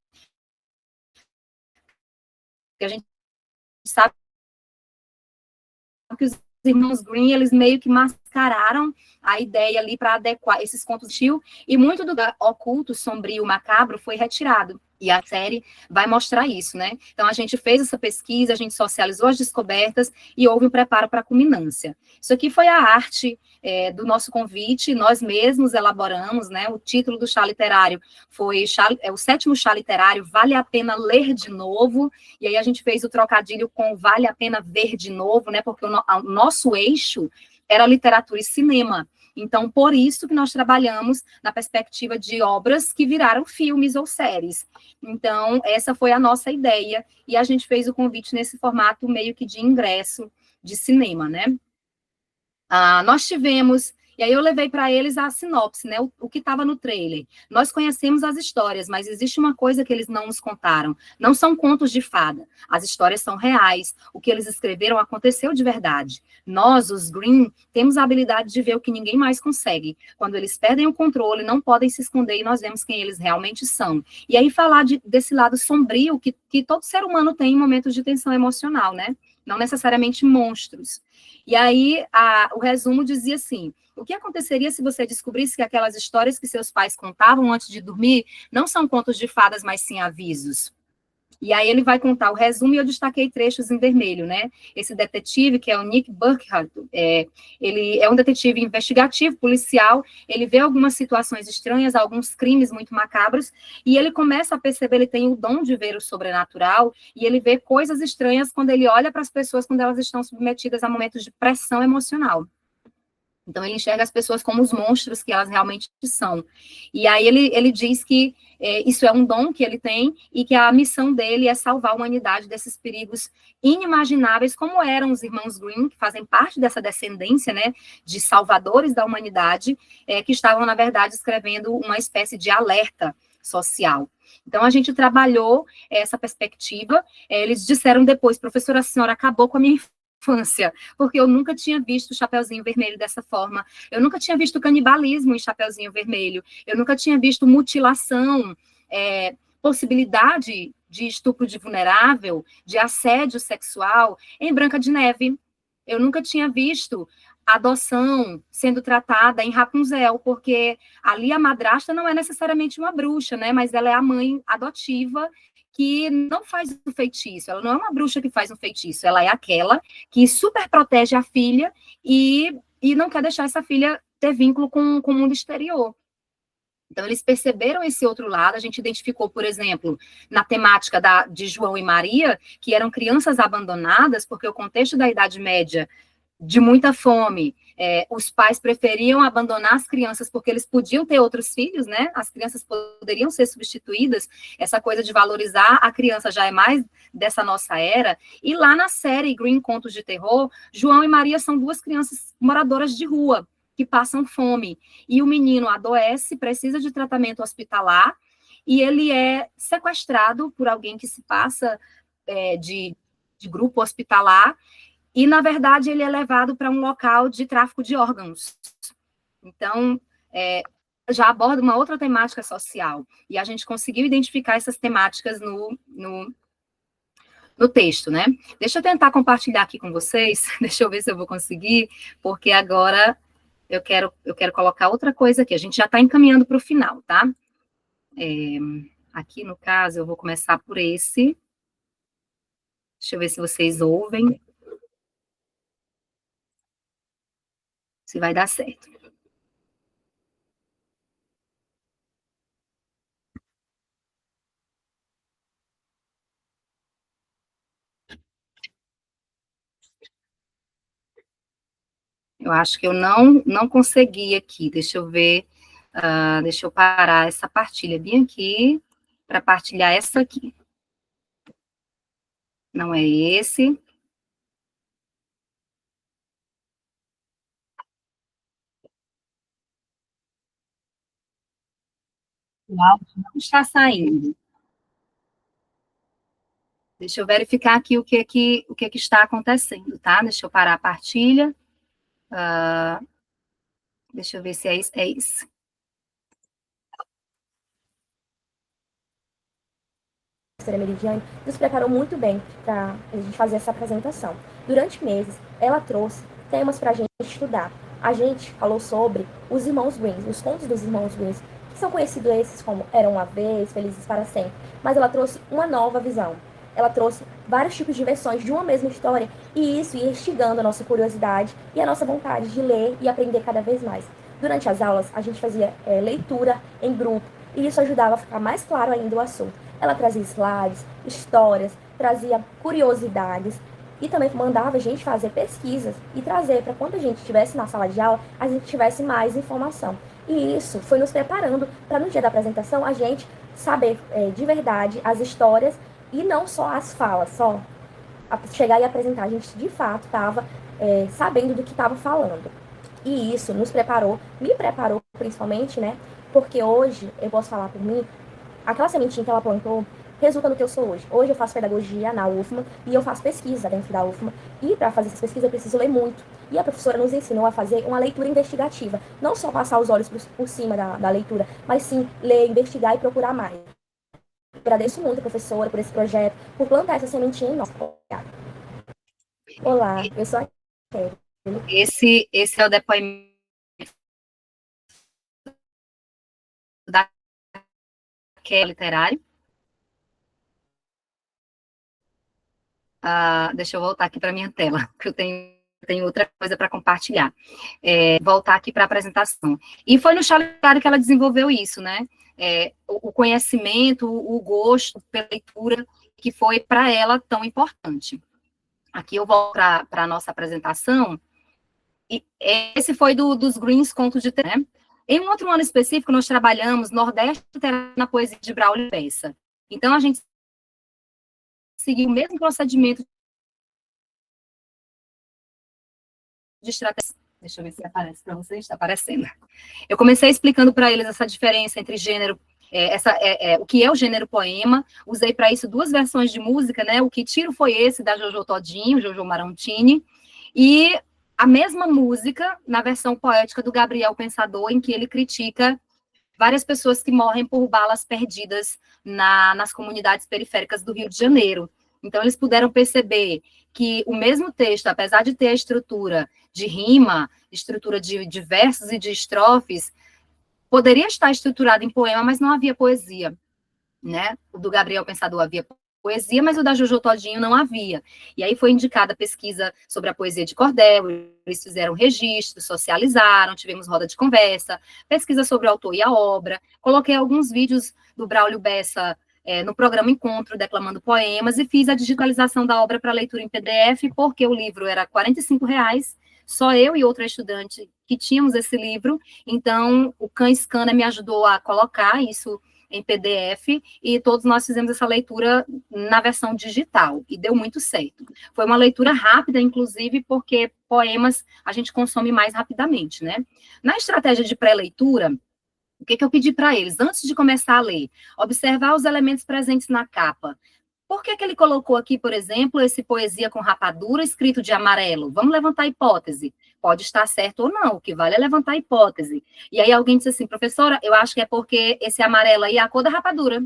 Porque a gente sabe que os irmãos Grimm, eles meio que mascararam a ideia ali para adequar esses contos de tio, e muito do oculto, sombrio, macabro foi retirado. E a série vai mostrar isso, né? Então, a gente fez essa pesquisa, a gente socializou as descobertas e houve um preparo para a culminância. Isso aqui foi a arte do nosso convite, nós mesmos elaboramos, né? O título do chá literário foi o 7º chá literário, Vale a Pena Ler de Novo, e aí a gente fez o trocadilho com Vale a Pena Ver de Novo, né? Porque o nosso eixo era literatura e cinema. Então, por isso que nós trabalhamos na perspectiva de obras que viraram filmes ou séries. Então, essa foi a nossa ideia, e a gente fez o convite nesse formato meio que de ingresso de cinema, né? Nós tivemos, E aí eu levei para eles a sinopse, né, o que estava no trailer. Nós conhecemos as histórias, mas existe uma coisa que eles não nos contaram. Não são contos de fada. As histórias são reais. O que eles escreveram aconteceu de verdade. Nós, os Green, temos a habilidade de ver o que ninguém mais consegue. Quando eles perdem o controle, não podem se esconder e nós vemos quem eles realmente são. E aí falar desse lado sombrio que todo ser humano tem em momentos de tensão emocional, né? Não necessariamente monstros. E aí o resumo dizia assim: o que aconteceria se você descobrisse que aquelas histórias que seus pais contavam antes de dormir não são contos de fadas, mas sim avisos? E aí ele vai contar o resumo e eu destaquei trechos em vermelho, né? Esse detetive, que é o Nick Burkhardt, ele é um detetive investigativo, policial, ele vê algumas situações estranhas, alguns crimes muito macabros, e ele começa a perceber, ele tem o dom de ver o sobrenatural, e ele vê coisas estranhas quando ele olha para as pessoas quando elas estão submetidas a momentos de pressão emocional. Então, ele enxerga as pessoas como os monstros que elas realmente são. E aí ele diz que isso é um dom que ele tem e que a missão dele é salvar a humanidade desses perigos inimagináveis, como eram os irmãos Grimm, que fazem parte dessa descendência, né, de salvadores da humanidade, que estavam, na verdade, escrevendo uma espécie de alerta social. Então, a gente trabalhou essa perspectiva. Eles disseram depois: professora, a senhora acabou com a minha infância, porque eu nunca tinha visto o Chapeuzinho Vermelho dessa forma, eu nunca tinha visto canibalismo em Chapeuzinho Vermelho, eu nunca tinha visto mutilação, possibilidade de estupro de vulnerável, de assédio sexual em Branca de Neve. Eu nunca tinha visto adoção sendo tratada em Rapunzel, porque ali a madrasta não é necessariamente uma bruxa, né? Mas ela é a mãe adotiva que não faz o feitiço, ela não é uma bruxa que faz um feitiço, ela é aquela que super protege a filha e não quer deixar essa filha ter vínculo com o mundo exterior. Então, eles perceberam esse outro lado. A gente identificou, por exemplo, na temática de João e Maria, que eram crianças abandonadas, porque o contexto da Idade Média, de muita fome, os pais preferiam abandonar as crianças porque eles podiam ter outros filhos, né? As crianças poderiam ser substituídas. Essa coisa de valorizar a criança já é mais dessa nossa era. E lá na série Green Contos de Terror, João e Maria são duas crianças moradoras de rua que passam fome. E o menino adoece, precisa de tratamento hospitalar e ele é sequestrado por alguém que se passa de grupo hospitalar. E, na verdade, ele é levado para um local de tráfico de órgãos. Então, já aborda uma outra temática social. E a gente conseguiu identificar essas temáticas no texto, né? Deixa eu tentar compartilhar aqui com vocês. Deixa eu ver se eu vou conseguir, porque agora eu quero colocar outra coisa aqui. A gente já está encaminhando para o final, tá? Aqui, no caso, eu vou começar por esse. Deixa eu ver se vocês ouvem. Se vai dar certo. Eu acho que eu não consegui aqui. Deixa eu ver. Deixa eu parar essa partilha bem aqui para partilhar essa aqui. Não é esse. O áudio não está saindo. Deixa eu verificar aqui o que está acontecendo, tá? Deixa eu parar a partilha. Deixa eu ver se é isso. É isso. A professora Meridiane nos preparou muito bem para a gente fazer essa apresentação. Durante meses, ela trouxe temas para a gente estudar. A gente falou sobre os irmãos Grimm, os contos dos irmãos Grimm, que são conhecidos esses como Eram uma Vez, Felizes para Sempre, mas ela trouxe uma nova visão. Ela trouxe vários tipos de versões de uma mesma história e isso ia instigando a nossa curiosidade e a nossa vontade de ler e aprender cada vez mais. Durante as aulas, a gente fazia leitura em grupo e isso ajudava a ficar mais claro ainda o assunto. Ela trazia slides, histórias, trazia curiosidades e também mandava a gente fazer pesquisas e trazer para quando a gente estivesse na sala de aula, a gente tivesse mais informação. E isso foi nos preparando para no dia da apresentação a gente saber de verdade as histórias e não só as falas, só chegar e apresentar. A gente de fato estava sabendo do que estava falando. E isso nos preparou, me preparou principalmente, né? Porque hoje, eu posso falar por mim, aquela sementinha que ela plantou resulta no que eu sou hoje. Hoje eu faço pedagogia na UFMA e eu faço pesquisa dentro da UFMA. E para fazer essas pesquisas eu preciso ler muito. E a professora nos ensinou a fazer uma leitura investigativa. Não só passar os olhos por cima da leitura, mas sim ler, investigar e procurar mais. Agradeço muito, professora, por esse projeto, por plantar essa sementinha em nós. Olá, eu sou a Kelly. Esse é o depoimento da Kelly literário. Deixa eu voltar aqui para minha tela, que eu tenho outra coisa para compartilhar. Voltar aqui para a apresentação. E foi no chá literário que ela desenvolveu isso, né? O conhecimento, o gosto pela leitura, que foi para ela tão importante. Aqui eu volto para a nossa apresentação. E esse foi dos Greens Contos de Terra, né? Em um outro ano específico, nós trabalhamos Nordeste na poesia de Braulio Bessa. Então, a gente seguiu o mesmo procedimento de estratégia. Deixa eu ver se aparece para vocês, está aparecendo. Eu comecei explicando para eles essa diferença entre gênero, o que é o gênero poema. Usei para isso 2 versões de música, né? O Que Tiro Foi Esse, da Jojo Todinho, Jojo Marontini, e a mesma música na versão poética do Gabriel Pensador, em que ele critica várias pessoas que morrem por balas perdidas nas comunidades periféricas do Rio de Janeiro. Então, eles puderam perceber que o mesmo texto, apesar de ter a estrutura de rima, estrutura de versos e de estrofes, poderia estar estruturado em poema, mas não havia poesia, né? O do Gabriel Pensador havia poesia, mas o da Jojo Todinho não havia. E aí foi indicada a pesquisa sobre a poesia de cordel, eles fizeram registro, socializaram, tivemos roda de conversa, pesquisa sobre o autor e a obra, coloquei alguns vídeos do Braulio Bessa no programa Encontro, declamando poemas, e fiz a digitalização da obra para leitura em PDF, porque o livro era R$ 45, só eu e outra estudante que tínhamos esse livro, então o Khan Scanner me ajudou a colocar isso em PDF, e todos nós fizemos essa leitura na versão digital, e deu muito certo. Foi uma leitura rápida, inclusive, porque poemas a gente consome mais rapidamente, né? Na estratégia de pré-leitura, o que eu pedi para eles? Antes de começar a ler, observar os elementos presentes na capa. Por que ele colocou aqui, por exemplo, esse poesia com rapadura escrito de amarelo? Vamos levantar a hipótese. Pode estar certo ou não, o que vale é levantar a hipótese. E aí alguém disse assim, professora, eu acho que é porque esse amarelo aí é a cor da rapadura.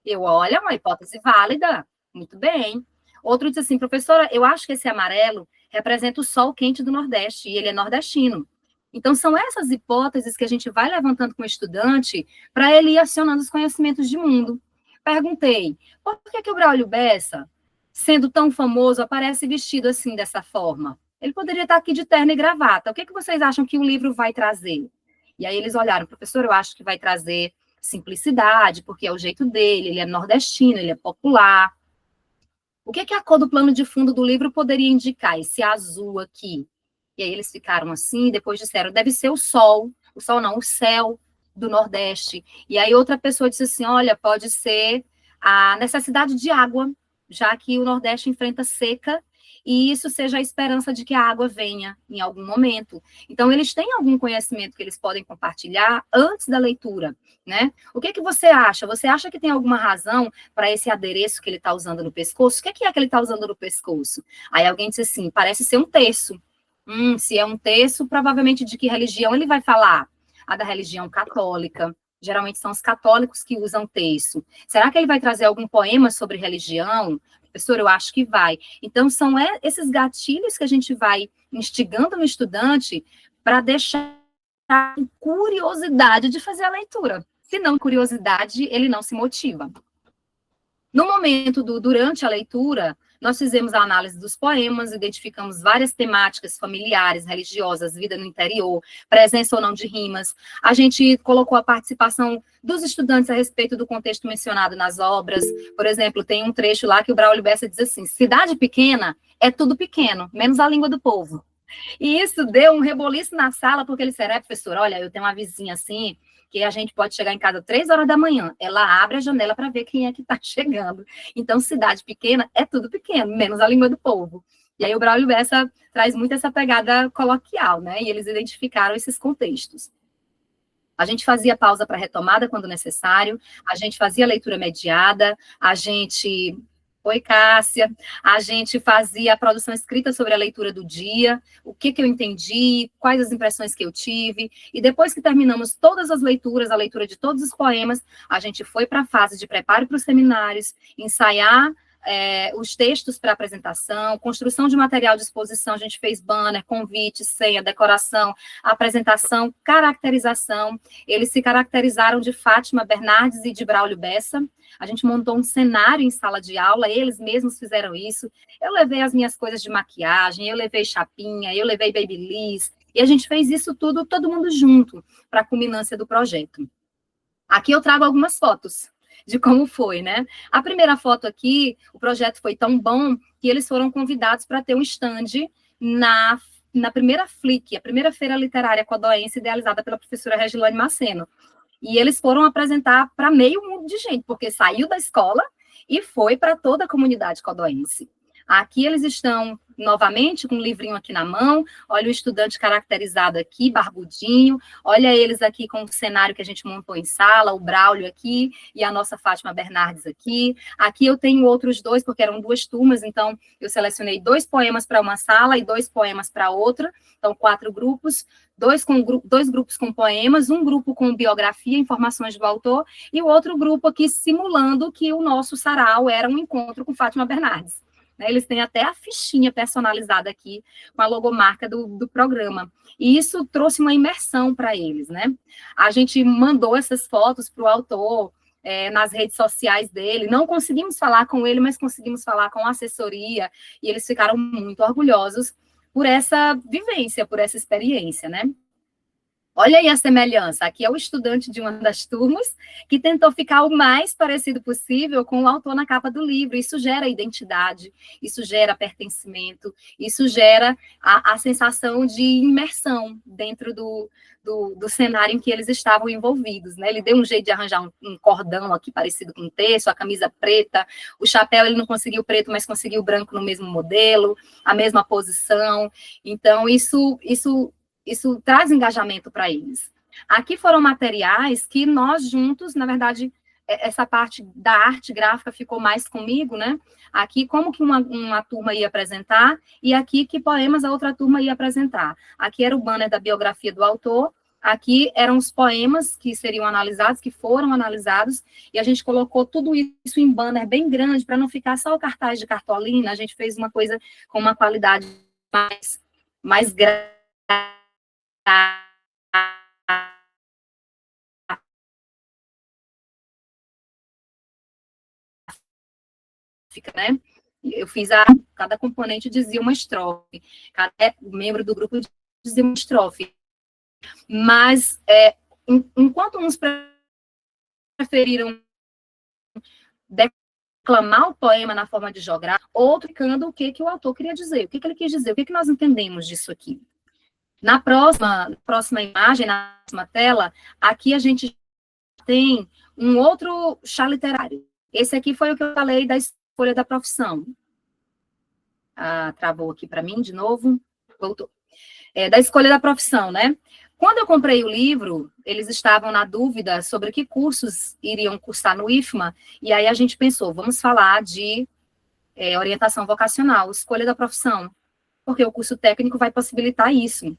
Eu, olha, uma hipótese válida. Muito bem. Outro disse assim, professora, eu acho que esse amarelo representa o sol quente do Nordeste, e ele é nordestino. Então, são essas hipóteses que a gente vai levantando com o estudante para ele ir acionando os conhecimentos de mundo. Perguntei, por que o Braulio Bessa, sendo tão famoso, aparece vestido assim, dessa forma? Ele poderia estar aqui de terno e gravata. O que vocês acham que o livro vai trazer? E aí eles olharam, professor, eu acho que vai trazer simplicidade, porque é o jeito dele, ele é nordestino, ele é popular. O que a cor do plano de fundo do livro poderia indicar? Esse azul aqui. E aí eles ficaram assim, e depois disseram, deve ser o sol não, o céu do Nordeste. E aí outra pessoa disse assim, olha, pode ser a necessidade de água, já que o Nordeste enfrenta seca, e isso seja a esperança de que a água venha em algum momento. Então, eles têm algum conhecimento que eles podem compartilhar antes da leitura, né? O que você acha? Você acha que tem alguma razão para esse adereço que ele está usando no pescoço? O que é que ele está usando no pescoço? Aí alguém disse assim, parece ser um terço. Se é um terço, provavelmente de que religião ele vai falar? A da religião católica. Geralmente são os católicos que usam terço. Será que ele vai trazer algum poema sobre religião? Professor, eu acho que vai. Então, são esses gatilhos que a gente vai instigando no estudante para deixar curiosidade de fazer a leitura. Se não curiosidade, ele não se motiva. No momento durante a leitura, nós fizemos a análise dos poemas, identificamos várias temáticas familiares, religiosas, vida no interior, presença ou não de rimas. A gente colocou a participação dos estudantes a respeito do contexto mencionado nas obras. Por exemplo, tem um trecho lá que o Braulio Bessa diz assim, cidade pequena é tudo pequeno, menos a língua do povo. E isso deu um reboliço na sala, porque ele disse, professor, olha, eu tenho uma vizinha assim, que a gente pode chegar em casa 3 horas da manhã, ela abre a janela para ver quem é que está chegando. Então, cidade pequena é tudo pequeno, menos a língua do povo. E aí o Braulio Bessa traz muito essa pegada coloquial, né? E eles identificaram esses contextos. A gente fazia pausa para retomada quando necessário, a gente fazia leitura mediada, a gente... Oi, Cássia. A gente fazia a produção escrita sobre a leitura do dia, o que eu entendi, quais as impressões que eu tive, e depois que terminamos todas as leituras, a leitura de todos os poemas, a gente foi para a fase de preparo para os seminários, ensaiar os textos para apresentação, construção de material de exposição, a gente fez banner, convite, senha, decoração, apresentação, caracterização. Eles se caracterizaram de Fátima Bernardes e de Braulio Bessa. A gente montou um cenário em sala de aula, eles mesmos fizeram isso. Eu levei as minhas coisas de maquiagem, eu levei chapinha, eu levei babyliss, e a gente fez isso tudo, todo mundo junto, para a culminância do projeto. Aqui eu trago algumas fotos de como foi, né? A primeira foto aqui, o projeto foi tão bom que eles foram convidados para ter um stand na primeira FLIC, a primeira feira literária codoense, idealizada pela professora Regilane Maceno. E eles foram apresentar para meio mundo de gente, porque saiu da escola e foi para toda a comunidade codoense. Aqui eles estão, novamente, com um livrinho aqui na mão, olha o estudante caracterizado aqui, barbudinho, olha eles aqui com o cenário que a gente montou em sala, o Braulio aqui e a nossa Fátima Bernardes aqui. Aqui eu tenho outros dois, porque eram 2 turmas, então eu selecionei 2 poemas para uma sala e 2 poemas para outra, então 4 grupos, 2 grupos com poemas, um grupo com biografia, informações do autor, e o outro grupo aqui simulando que o nosso sarau era um encontro com Fátima Bernardes. Eles têm até a fichinha personalizada aqui, com a logomarca do programa. E isso trouxe uma imersão para eles, né? A gente mandou essas fotos para o autor nas redes sociais dele. Não conseguimos falar com ele, mas conseguimos falar com a assessoria. E eles ficaram muito orgulhosos por essa vivência, por essa experiência, né? Olha aí a semelhança. Aqui é o estudante de uma das turmas que tentou ficar o mais parecido possível com o autor na capa do livro. Isso gera identidade, isso gera pertencimento, isso gera a sensação de imersão dentro do cenário em que eles estavam envolvidos, né? Ele deu um jeito de arranjar um cordão aqui parecido com um terço, a camisa preta, o chapéu ele não conseguiu preto, mas conseguiu branco no mesmo modelo, a mesma posição. Então, isso traz engajamento para eles. Aqui foram materiais que nós juntos, na verdade, essa parte da arte gráfica ficou mais comigo, né? Aqui, como que uma turma ia apresentar, e aqui, que poemas a outra turma ia apresentar. Aqui era o banner da biografia do autor, aqui eram os poemas que seriam analisados, que foram analisados, e a gente colocou tudo isso em banner bem grande, para não ficar só o cartaz de cartolina, a gente fez uma coisa com uma qualidade mais grande, né? Eu fiz cada componente dizia uma estrofe, cada membro do grupo dizia uma estrofe. Mas, enquanto uns preferiram declamar o poema na forma de jogar, outro ficando o que o autor queria dizer, o que ele quis dizer, o que nós entendemos disso aqui. Na próxima imagem, na próxima tela, aqui a gente tem um outro chá literário. Esse aqui foi o que eu falei da escolha da profissão. Travou aqui para mim de novo. Voltou. Da escolha da profissão, né? Quando eu comprei o livro, eles estavam na dúvida sobre que cursos iriam cursar no IFMA, e aí a gente pensou, vamos falar de orientação vocacional, escolha da profissão, porque o curso técnico vai possibilitar isso.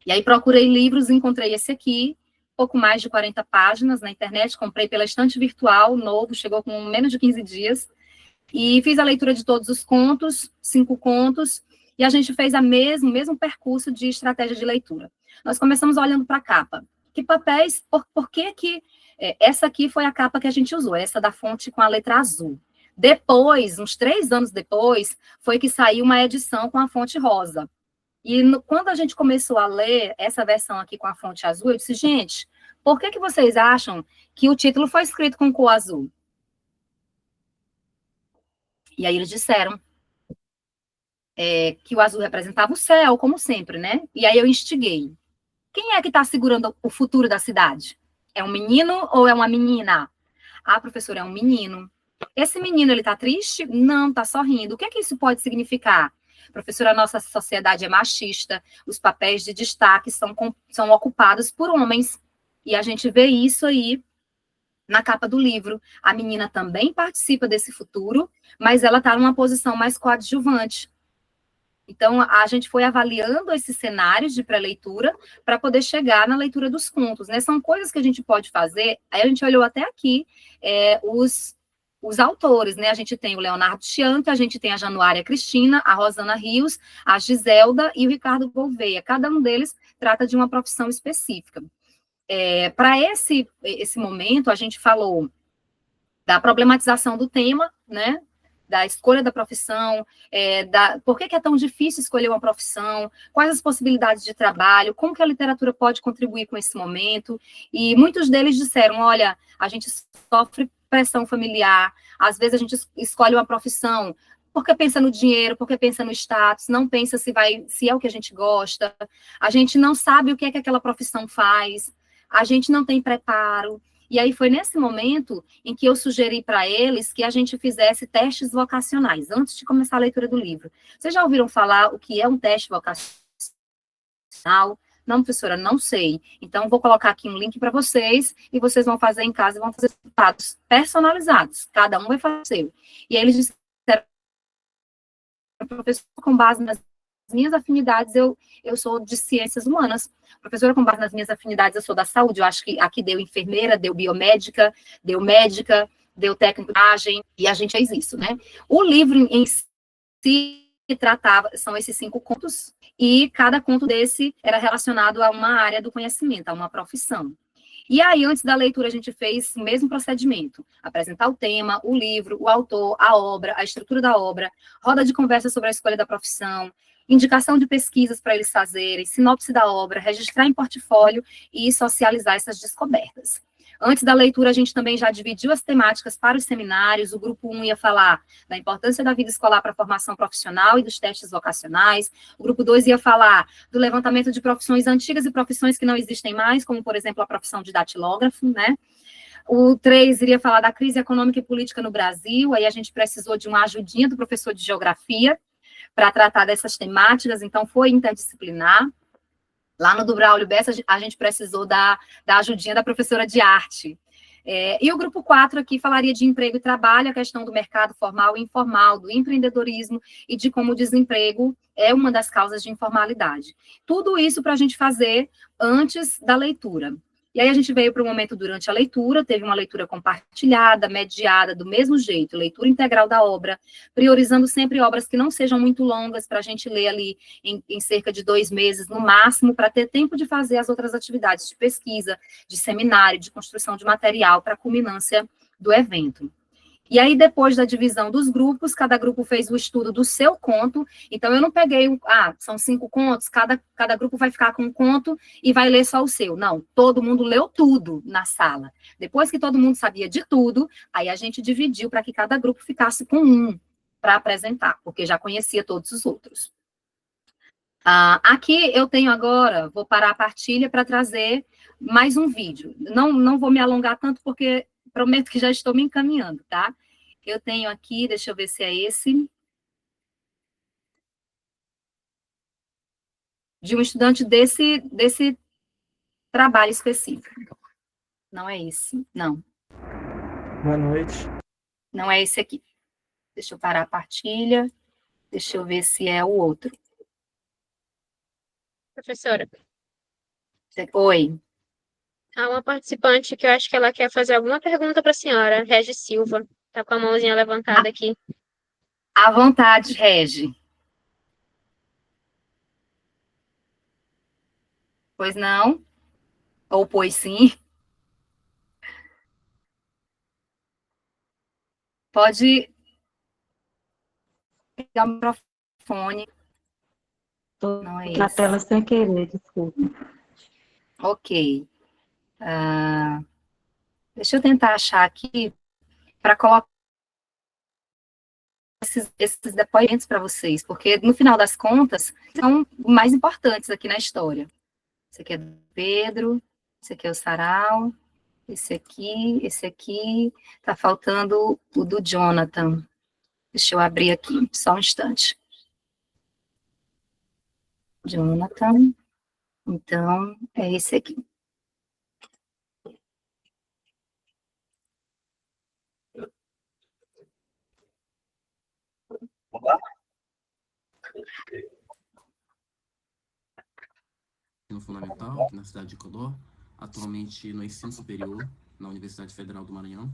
E aí procurei livros, encontrei esse aqui, pouco mais de 40 páginas na internet, comprei pela estante virtual, novo, chegou com menos de 15 dias, e fiz a leitura de todos os contos, 5 contos, e a gente fez o mesmo percurso de estratégia de leitura. Nós começamos olhando para a capa. Que papéis, por que essa aqui foi a capa que a gente usou, essa da fonte com a letra azul. Depois, uns 3 anos depois, foi que saiu uma edição com a fonte rosa. E quando a gente começou a ler essa versão aqui com a fonte azul, eu disse, gente, por que vocês acham que o título foi escrito com cor azul? E aí eles disseram que o azul representava o céu, como sempre, né? E aí eu instiguei. Quem é que está segurando o futuro da cidade? É um menino ou é uma menina? Professor, é um menino. Esse menino, ele está triste? Não, está sorrindo. O que é que isso pode significar? Professora, a nossa sociedade é machista, os papéis de destaque são ocupados por homens, e a gente vê isso aí na capa do livro. A menina também participa desse futuro, mas ela está numa posição mais coadjuvante. Então, a gente foi avaliando esses cenários de pré-leitura para poder chegar na leitura dos contos, né? São coisas que a gente pode fazer. Aí a gente olhou até aqui os autores, né? A gente tem o Leonardo Chianca, a gente tem a Januária Cristina, a Rosana Rios, a Giselda e o Ricardo Gouveia. Cada um deles trata de uma profissão específica. Para esse momento, a gente falou da problematização do tema, né? Da escolha da profissão, por que é tão difícil escolher uma profissão, quais as possibilidades de trabalho, como que a literatura pode contribuir com esse momento, e muitos deles disseram, olha, a gente sofre pressão familiar, às vezes a gente escolhe uma profissão porque pensa no dinheiro, porque pensa no status, não pensa se é o que a gente gosta, a gente não sabe o que é que aquela profissão faz, a gente não tem preparo. E aí foi nesse momento em que eu sugeri para eles que a gente fizesse testes vocacionais, antes de começar a leitura do livro. Vocês já ouviram falar o que é um teste vocacional? Não, professora, não sei. Então, vou colocar aqui um link para vocês, e vocês vão fazer em casa, e vão fazer resultados personalizados. Cada um vai fazer o seu. E aí eles disseram, professor, com base nas minhas afinidades, eu sou de ciências humanas. Professora, com base nas minhas afinidades, eu sou da saúde. Eu acho que aqui deu enfermeira, deu biomédica, deu médica, deu técnico de imagem, e a gente fez isso, né? O livro em si tratava, são esses 5 contos, e cada conto desse era relacionado a uma área do conhecimento, a uma profissão. E aí, antes da leitura, a gente fez o mesmo procedimento: apresentar o tema, o livro, o autor, a obra, a estrutura da obra, roda de conversa sobre a escolha da profissão, indicação de pesquisas para eles fazerem, sinopse da obra, registrar em portfólio e socializar essas descobertas. Antes da leitura, a gente também já dividiu as temáticas para os seminários. O grupo 1 ia falar da importância da vida escolar para a formação profissional e dos testes vocacionais. O grupo 2 ia falar do levantamento de profissões antigas e profissões que não existem mais, como, por exemplo, a profissão de datilógrafo, né? O 3 iria falar da crise econômica e política no Brasil. Aí a gente precisou de uma ajudinha do professor de geografia para tratar dessas temáticas, então foi interdisciplinar. Lá no do Braulio Bessa, a gente precisou da ajudinha da professora de arte. E o grupo 4 aqui falaria de emprego e trabalho, a questão do mercado formal e informal, do empreendedorismo e de como o desemprego é uma das causas de informalidade. Tudo isso para a gente fazer antes da leitura. E aí a gente veio para o momento durante a leitura, teve uma leitura compartilhada, mediada, do mesmo jeito, leitura integral da obra, priorizando sempre obras que não sejam muito longas, para a gente ler ali em cerca de 2 meses, no máximo, para ter tempo de fazer as outras atividades de pesquisa, de seminário, de construção de material, para a culminância do evento. E aí, depois da divisão dos grupos, cada grupo fez o estudo do seu conto. Então, eu não peguei, são 5 contos, cada grupo vai ficar com um conto e vai ler só o seu. Não, todo mundo leu tudo na sala. Depois que todo mundo sabia de tudo, aí a gente dividiu para que cada grupo ficasse com um para apresentar, porque já conhecia todos os outros. Aqui eu tenho agora, vou parar a partilha para trazer mais um vídeo. Não vou me alongar tanto, porque prometo que já estou me encaminhando, tá? Eu tenho aqui, deixa eu ver se é esse. De um estudante desse trabalho específico. Não é esse, não. Boa noite. Não é esse aqui. Deixa eu parar a partilha. Deixa eu ver se é o outro. Professora, Oi. há uma participante que eu acho que ela quer fazer alguma pergunta para a senhora, Regis Silva. Está com a mãozinha levantada aqui. À vontade, Regi. Pois não? Ou pois sim? Pode pegar o microfone. Estou Não é na esse. tela sem querer, desculpa. Ok. Deixa eu tentar achar aqui para colocar esses depoimentos para vocês, porque no final das contas são mais importantes aqui na história. Esse aqui é do Pedro, esse aqui é o Sarau, esse aqui, tá faltando o do Jonathan. Deixa eu abrir aqui, só um instante. Jonathan. Então, é esse aqui. No fundamental, aqui na cidade de Codó, atualmente no ensino superior, na Universidade Federal do Maranhão.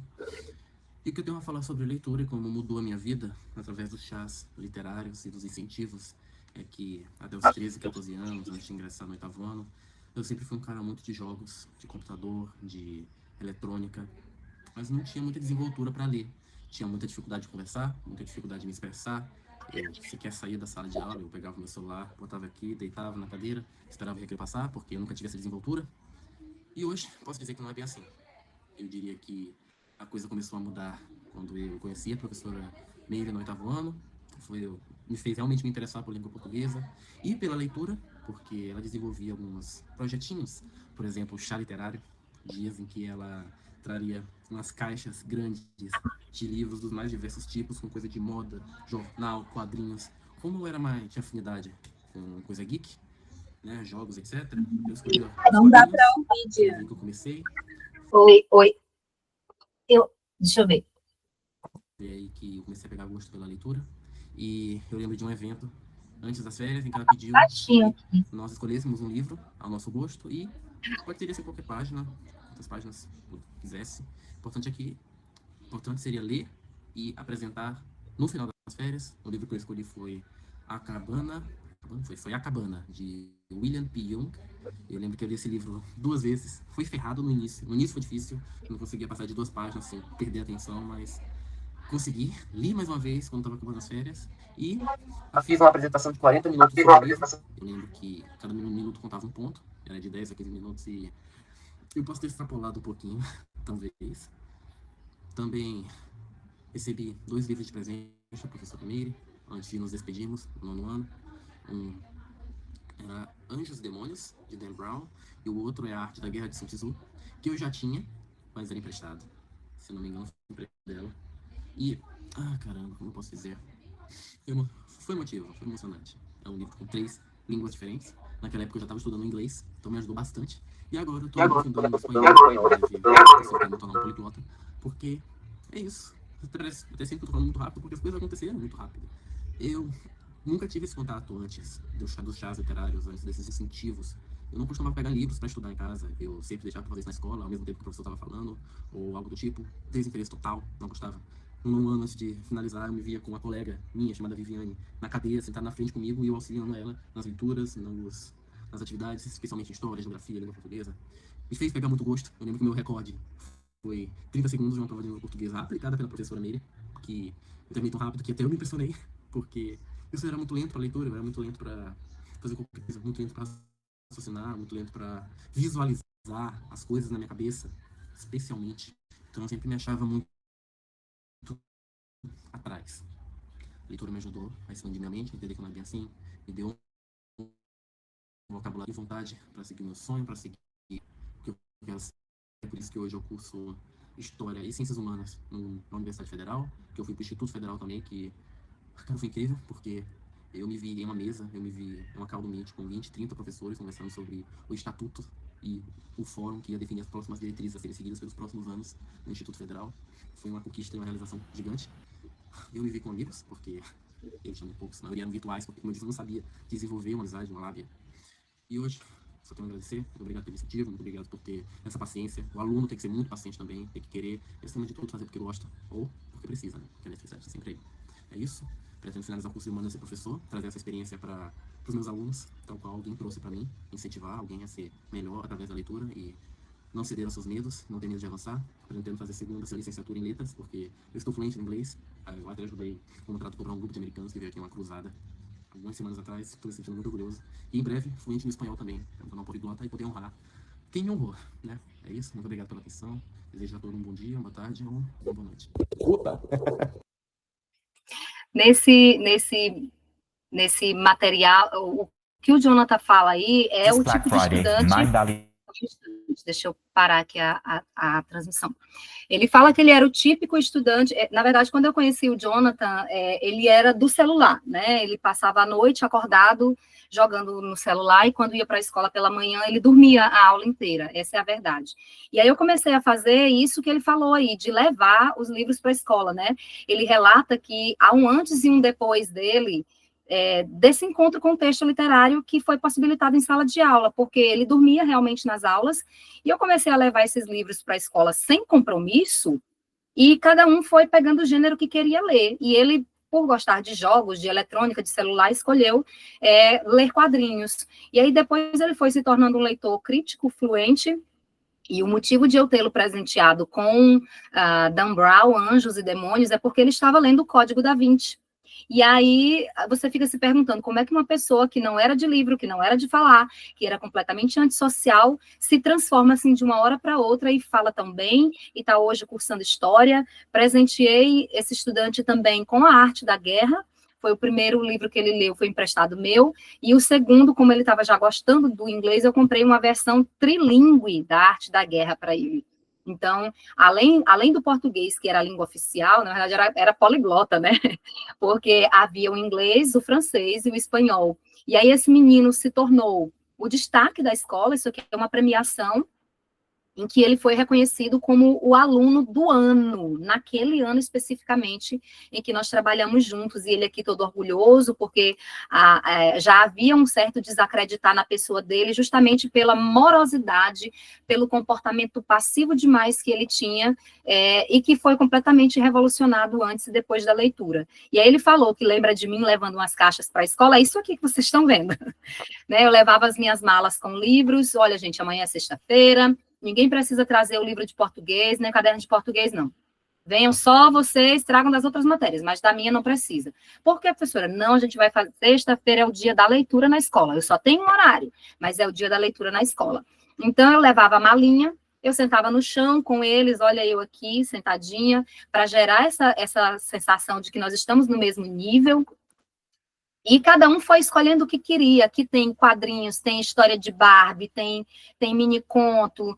E o que eu tenho a falar sobre leitura e como mudou a minha vida através dos chás literários e dos incentivos é que até os 13, 14 anos, antes de ingressar no 8º ano, eu sempre fui um cara muito de jogos, de computador, de eletrônica, mas não tinha muita desenvoltura para ler. Tinha muita dificuldade de conversar, muita dificuldade de me expressar. Eu sequer saía da sala de aula, eu pegava meu celular, botava aqui, deitava na cadeira, esperava o recreio passar, porque eu nunca tive essa desenvoltura. E hoje, posso dizer que não é bem assim. Eu diria que a coisa começou a mudar quando eu conheci a professora Meire no 8º ano. Me fez realmente me interessar por língua portuguesa e pela leitura, porque ela desenvolvia alguns projetinhos, por exemplo, o chá literário, dias em que ela traria umas caixas grandes de livros dos mais diversos tipos, com coisa de moda, jornal, quadrinhos. Como eu tinha afinidade com coisa geek, né, jogos, etc., eu escolhi Não dá para ouvir, Diana. Que eu comecei. Oi. Deixa eu ver. Foi aí que eu comecei a pegar gosto pela leitura. E eu lembro de um evento antes das férias em que ela pediu que nós escolhêssemos um livro ao nosso gosto e pode ser qualquer página, quantas páginas eu quisesse. Importante seria ler e apresentar no final das férias. O livro que eu escolhi foi A Cabana, foi A Cabana, de William P. Young. Eu lembro que eu li esse livro 2 vezes. Fui ferrado no início. No início foi difícil, não conseguia passar de 2 páginas sem perder a atenção, mas consegui. Li mais uma vez quando estava acabando as férias e fiz uma apresentação de 40 minutos sobre o livro. Eu lembro que cada minuto contava um ponto, era de 10 a 15 minutos e eu posso ter extrapolado um pouquinho, talvez. Também recebi 2 livros de presente da professora Meire, antes de nos despedirmos no 9º ano. Um era Anjos e Demônios, de Dan Brown, e o outro é A Arte da Guerra de Sun Tzu, que eu já tinha, mas era emprestado. Se não me engano, foi emprestado dela. E, caramba, como eu posso dizer? Foi emotivo, foi emocionante. É um livro com 3 línguas diferentes. Naquela época eu já estava estudando inglês, então me ajudou bastante. E agora eu estou aprofundando no espanhol, eu me tornar um poliglota, porque é isso. Até sempre que eu tô falando muito rápido, porque as coisas aconteceram muito rápido. Eu nunca tive esse contato antes dos chás literários, antes desses incentivos. Eu não costumava pegar livros para estudar em casa. Eu sempre deixava para fazer isso na escola, ao mesmo tempo que o professor estava falando, ou algo do tipo. Desinteresse total, não gostava. Um ano antes de finalizar, eu me via com uma colega minha, chamada Viviane, na cadeira, sentada na frente comigo, e eu auxiliando ela nas leituras, nas atividades, especialmente em história, geografia, língua portuguesa. Me fez pegar muito gosto. Eu lembro que o meu recorde foi 30 segundos de uma prova de língua portuguesa aplicada pela professora Meire, que eu terminei tão rápido que até eu me impressionei, porque eu era muito lento para leitura, eu era muito lento para fazer qualquer coisa, muito lento para raciocinar, muito lento para visualizar as coisas na minha cabeça, especialmente. Então eu sempre me achava muito atrás. A leitura me ajudou a expandir minha mente, a entender que não é bem assim, me deu um vocabulário e vontade para seguir meu sonho, para seguir o que eu quero ser. É por isso que hoje eu curso História e Ciências Humanas na Universidade Federal, que eu fui para o Instituto Federal também, que foi incrível, porque eu me vi em uma mesa, eu me vi em uma caldo meet com 20, 30 professores conversando sobre o estatuto e o fórum que ia definir as próximas diretrizes a serem seguidas pelos próximos anos no Instituto Federal. Foi uma conquista e uma realização gigante. Eu me vi com amigos, porque eu tinha muito poucos, a maioria eram virtuais, porque como eu disse, eu não sabia desenvolver uma amizade, uma lábia. E hoje, só tenho a agradecer, muito obrigado pelo incentivo, muito obrigado por ter essa paciência. O aluno tem que ser muito paciente também, tem que querer, acima de tudo, fazer porque gosta, ou porque precisa, né? Porque a necessidade está sempre aí. É isso. Pretendo finalizar o curso de Humanas e ser professor, trazer essa experiência para os meus alunos, tal qual alguém trouxe para mim, incentivar alguém a ser melhor através da leitura e não ceder aos seus medos, não ter medo de avançar. Pretendo fazer segunda licenciatura em letras, porque eu estou fluente em inglês. Eu até ajudei como tradutor para um grupo de americanos que veio aqui em uma cruzada algumas semanas atrás. Estou me sentindo muito orgulhoso. E em breve, fluente no espanhol também, para me tornar um poliglota e poder honrar quem me honrou, né? É isso. Muito obrigado pela atenção. Desejo a todos um bom dia, uma boa tarde ou uma boa noite. Opa! Nesse material, o que o Jonathan fala aí é o tipo de estudante Deixa eu parar aqui a transmissão. Ele fala que ele era o típico estudante. Na verdade, quando eu conheci o Jonathan, ele era do celular, né? Ele passava a noite acordado, jogando no celular, e quando ia para a escola pela manhã, ele dormia a aula inteira. Essa é a verdade. E aí eu comecei a fazer isso que ele falou aí, de levar os livros para a escola, né? Ele relata que há um antes e um depois dele, desse encontro com o texto literário que foi possibilitado em sala de aula, porque ele dormia realmente nas aulas, e eu comecei a levar esses livros para a escola sem compromisso, e cada um foi pegando o gênero que queria ler, e ele, por gostar de jogos, de eletrônica, de celular, escolheu ler quadrinhos, e aí depois ele foi se tornando um leitor crítico, fluente, e o motivo de eu tê-lo presenteado com Dan Brown, Anjos e Demônios, é porque ele estava lendo o Código da Vinci. E aí você fica se perguntando como é que uma pessoa que não era de livro, que não era de falar, que era completamente antissocial, se transforma assim de uma hora para outra e fala tão bem, e está hoje cursando História. Presenteei esse estudante também com A Arte da Guerra, foi o primeiro livro que ele leu, foi emprestado meu, e o segundo, como ele estava já gostando do inglês, eu comprei uma versão trilingüe da Arte da Guerra para ele. Então, além do português, que era a língua oficial, na verdade era poliglota, né? Porque havia o inglês, o francês e o espanhol. E aí esse menino se tornou o destaque da escola, isso aqui é uma premiação, em que ele foi reconhecido como o aluno do ano, naquele ano especificamente, em que nós trabalhamos juntos, e ele aqui todo orgulhoso, porque já havia um certo desacreditar na pessoa dele, justamente pela morosidade, pelo comportamento passivo demais que ele tinha, e que foi completamente revolucionado antes e depois da leitura. E aí ele falou que lembra de mim levando umas caixas para a escola, é isso aqui que vocês estão vendo. Né, eu levava as minhas malas com livros, olha, gente, amanhã é sexta-feira, ninguém precisa trazer o livro de português, nem caderno de português, não. Venham só vocês, tragam das outras matérias, mas da minha não precisa. Por que, professora? Não, a gente vai fazer, sexta-feira é o dia da leitura na escola. Eu só tenho um horário, mas é o dia da leitura na escola. Então, eu levava a malinha, eu sentava no chão com eles, olha eu aqui, sentadinha, para gerar essa sensação de que nós estamos no mesmo nível. E cada um foi escolhendo o que queria. Aqui tem quadrinhos, tem história de Barbie, tem mini conto.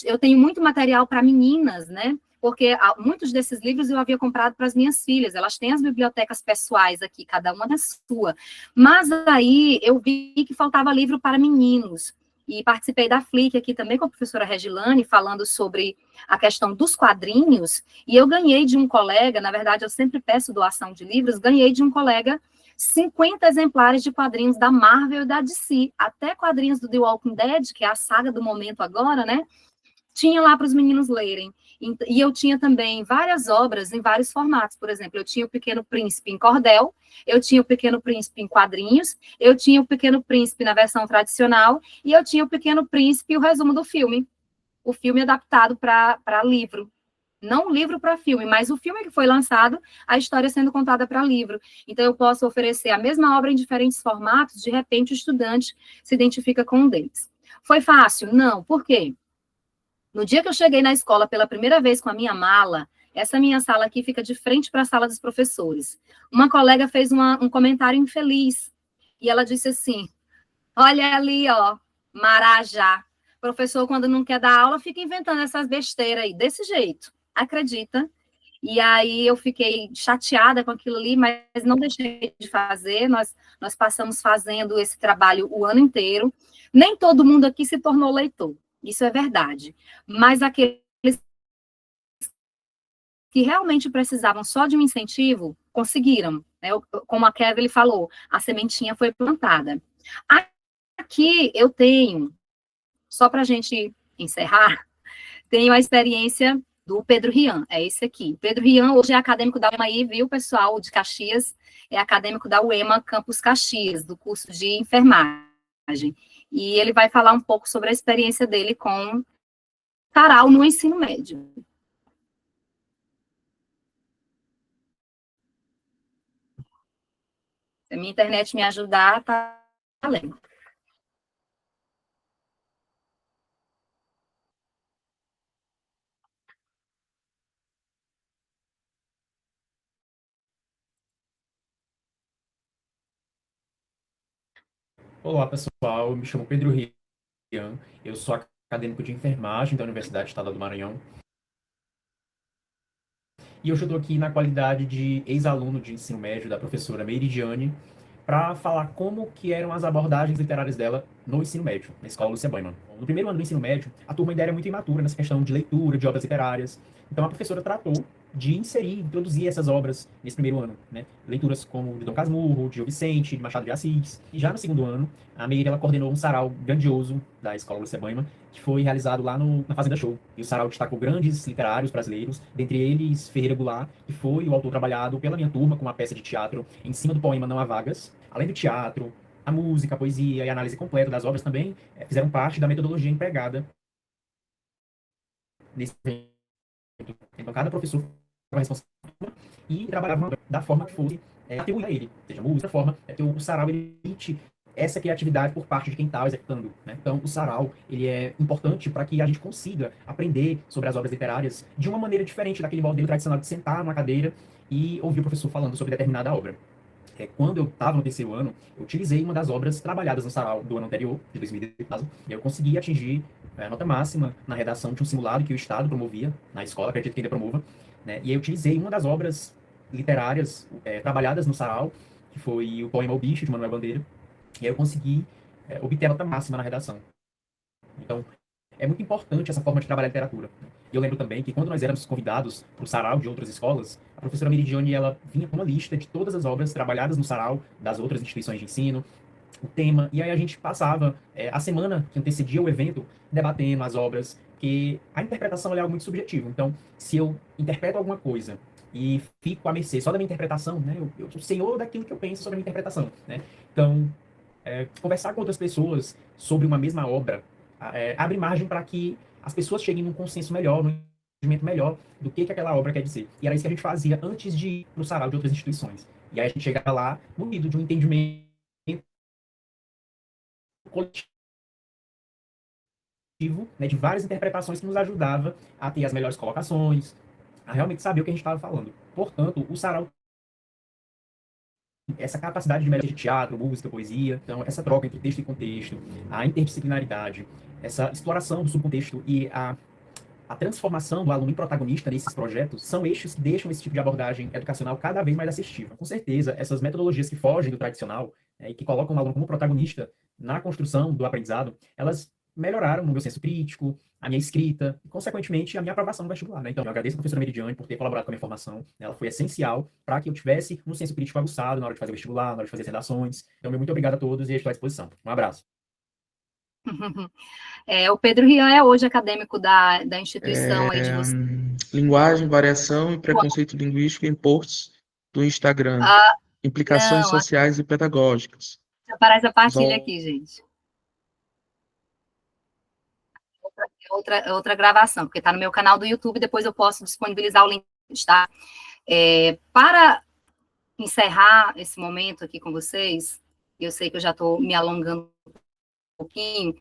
Eu tenho muito material para meninas, né? Porque muitos desses livros eu havia comprado para as minhas filhas. Elas têm as bibliotecas pessoais aqui, cada uma da sua. Mas aí eu vi que faltava livro para meninos. E participei da Flick aqui também com a professora Regilane, falando sobre a questão dos quadrinhos. E eu ganhei de um colega, na verdade eu sempre peço doação de livros, ganhei de um colega 50 exemplares de quadrinhos da Marvel e da DC, até quadrinhos do The Walking Dead, que é a saga do momento agora, né? Tinha lá para os meninos lerem. E eu tinha também várias obras em vários formatos. Por exemplo, eu tinha o Pequeno Príncipe em cordel, eu tinha o Pequeno Príncipe em quadrinhos, eu tinha o Pequeno Príncipe na versão tradicional, e eu tinha o Pequeno Príncipe e o resumo do filme. O filme adaptado para livro. Não o livro para filme, mas o filme que foi lançado, a história sendo contada para livro. Então, eu posso oferecer a mesma obra em diferentes formatos, de repente o estudante se identifica com um deles. Foi fácil? Não. Por quê? No dia que eu cheguei na escola pela primeira vez com a minha mala, essa minha sala aqui fica de frente para a sala dos professores. Uma colega fez um comentário infeliz, e ela disse assim, olha ali, ó, Marajá. O professor, quando não quer dar aula, fica inventando essas besteiras aí, desse jeito. Acredita? E aí eu fiquei chateada com aquilo ali, mas não deixei de fazer. Nós passamos fazendo esse trabalho o ano inteiro. Nem todo mundo aqui se tornou leitor, isso é verdade. Mas aqueles que realmente precisavam só de um incentivo, conseguiram. Né? Como a Kevin falou, a sementinha foi plantada. Aqui eu tenho, só para a gente encerrar, tenho a experiência do Pedro Rian, é esse aqui. Pedro Rian hoje é acadêmico da UEMA aí, viu, pessoal, de Caxias, é acadêmico da UEMA Campus Caxias, do curso de enfermagem. E ele vai falar um pouco sobre a experiência dele com Tarau no ensino médio. Se a minha internet me ajudar, tá valendo. Olá, pessoal. Eu me chamo Pedro Rian. Eu sou acadêmico de enfermagem da Universidade Estadual do Maranhão. E hoje eu estou aqui na qualidade de ex-aluno de ensino médio da professora Meridiane, para falar como que eram as abordagens literárias dela no ensino médio, na escola Lúcia Boiman. No primeiro ano do ensino médio, a turma ainda era muito imatura nessa questão de leitura, de obras literárias. Então a professora tratou de introduzir essas obras nesse primeiro ano, né? Leituras como de Dom Casmurro, de Gil Vicente, de Machado de Assis. E já no segundo ano, a Meire, ela coordenou um sarau grandioso da escola Lúcia Boiman, que foi realizado lá na Fazenda Show. E o sarau destacou grandes literários brasileiros, dentre eles Ferreira Goulart, que foi o autor trabalhado pela minha turma com uma peça de teatro em cima do poema Não Há Vagas. Além do teatro, a música, a poesia e a análise completa das obras também fizeram parte da metodologia empregada nesse evento. Então, cada professor ficava responsável e trabalhava da forma que fosse atribuir a ele, seja música, forma que o sarau permite essa criatividade por parte de quem está executando, né? Então, o sarau, ele é importante para que a gente consiga aprender sobre as obras literárias de uma maneira diferente daquele modelo tradicional de sentar numa cadeira e ouvir o professor falando sobre determinada obra. Quando eu estava no terceiro ano, eu utilizei uma das obras trabalhadas no sarau do ano anterior, de 2018, e eu consegui atingir a nota máxima na redação de um simulado que o Estado promovia na escola, acredito que ainda promova, né? E eu utilizei uma das obras literárias trabalhadas no sarau, que foi o poema O Bicho, de Manuel Bandeira, e aí eu consegui obter a nota máxima na redação. Então, é muito importante essa forma de trabalhar a literatura. E eu lembro também que quando nós éramos convidados para o sarau de outras escolas, a professora Meridiane, ela vinha com uma lista de todas as obras trabalhadas no sarau das outras instituições de ensino, o tema, e aí a gente passava a semana que antecedia o evento debatendo as obras, que a interpretação é algo muito subjetivo. Então, se eu interpreto alguma coisa e fico à mercê só da minha interpretação, né, eu sou o senhor daquilo que eu penso sobre a minha interpretação, né? Então, conversar com outras pessoas sobre uma mesma obra abre margem para que as pessoas cheguem num consenso melhor, num entendimento melhor do que aquela obra quer dizer. E era isso que a gente fazia antes de ir para o sarau de outras instituições. E aí a gente chegava lá munido de um entendimento coletivo, né, de várias interpretações que nos ajudava a ter as melhores colocações, a realmente saber o que a gente estava falando. Portanto, o sarau, essa capacidade de melhoria de teatro, música, poesia, então essa troca entre texto e contexto, a interdisciplinaridade, essa exploração do subcontexto e a transformação do aluno em protagonista nesses projetos são eixos que deixam esse tipo de abordagem educacional cada vez mais assertiva. Com certeza, essas metodologias que fogem do tradicional e que colocam o aluno como protagonista na construção do aprendizado, elas melhoraram o meu senso crítico, a minha escrita e, consequentemente, a minha aprovação no vestibular, né? Então, eu agradeço a professora Meridiane por ter colaborado com a minha formação. Ela foi essencial para que eu tivesse um senso crítico aguçado na hora de fazer o vestibular, na hora de fazer as redações. Então, muito obrigado a todos e estou à disposição. Um abraço. O Pedro Rian é hoje acadêmico da instituição aí de você. Linguagem, variação e preconceito linguístico em posts do Instagram. Implicações sociais e pedagógicas. Aparece a partilha aqui, gente. Outra gravação, porque está no meu canal do YouTube, depois eu posso disponibilizar o link, tá? Para encerrar esse momento aqui com vocês, eu sei que eu já estou me alongando um pouquinho,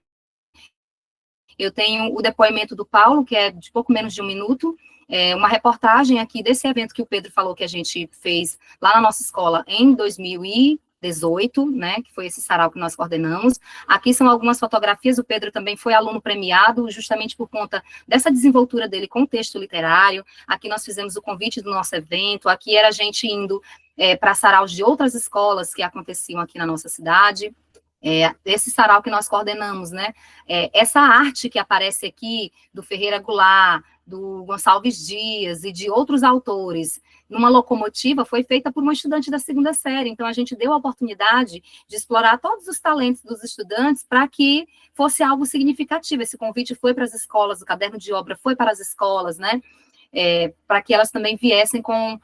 eu tenho o depoimento do Paulo, que é de pouco menos de 1 minuto, uma reportagem aqui desse evento que o Pedro falou que a gente fez lá na nossa escola em 2018, né, que foi esse sarau que nós coordenamos. Aqui são algumas fotografias, o Pedro também foi aluno premiado, justamente por conta dessa desenvoltura dele com o texto literário. Aqui nós fizemos o convite do nosso evento, aqui era a gente indo para saraus de outras escolas que aconteciam aqui na nossa cidade. Esse sarau que nós coordenamos, né, essa arte que aparece aqui, do Ferreira Goulart, do Gonçalves Dias e de outros autores, numa locomotiva, foi feita por uma estudante da 2ª série, então a gente deu a oportunidade de explorar todos os talentos dos estudantes para que fosse algo significativo. Esse convite foi para as escolas, o caderno de obra foi para as escolas, né, para que elas também viessem com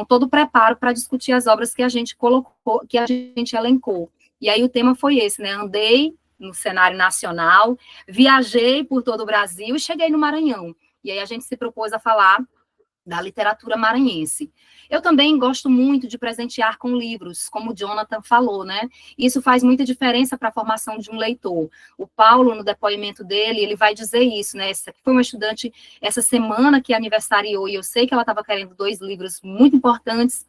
todo o preparo para discutir as obras que a gente colocou, que a gente elencou. E aí o tema foi esse, né? Andei no cenário nacional, viajei por todo o Brasil e cheguei no Maranhão. E aí a gente se propôs a falar da literatura maranhense. Eu também gosto muito de presentear com livros, como o Jonathan falou, né? Isso faz muita diferença para a formação de um leitor. O Paulo, no depoimento dele, ele vai dizer isso, né? Essa foi uma estudante, essa semana que aniversariou, e eu sei que ela estava querendo 2 livros muito importantes,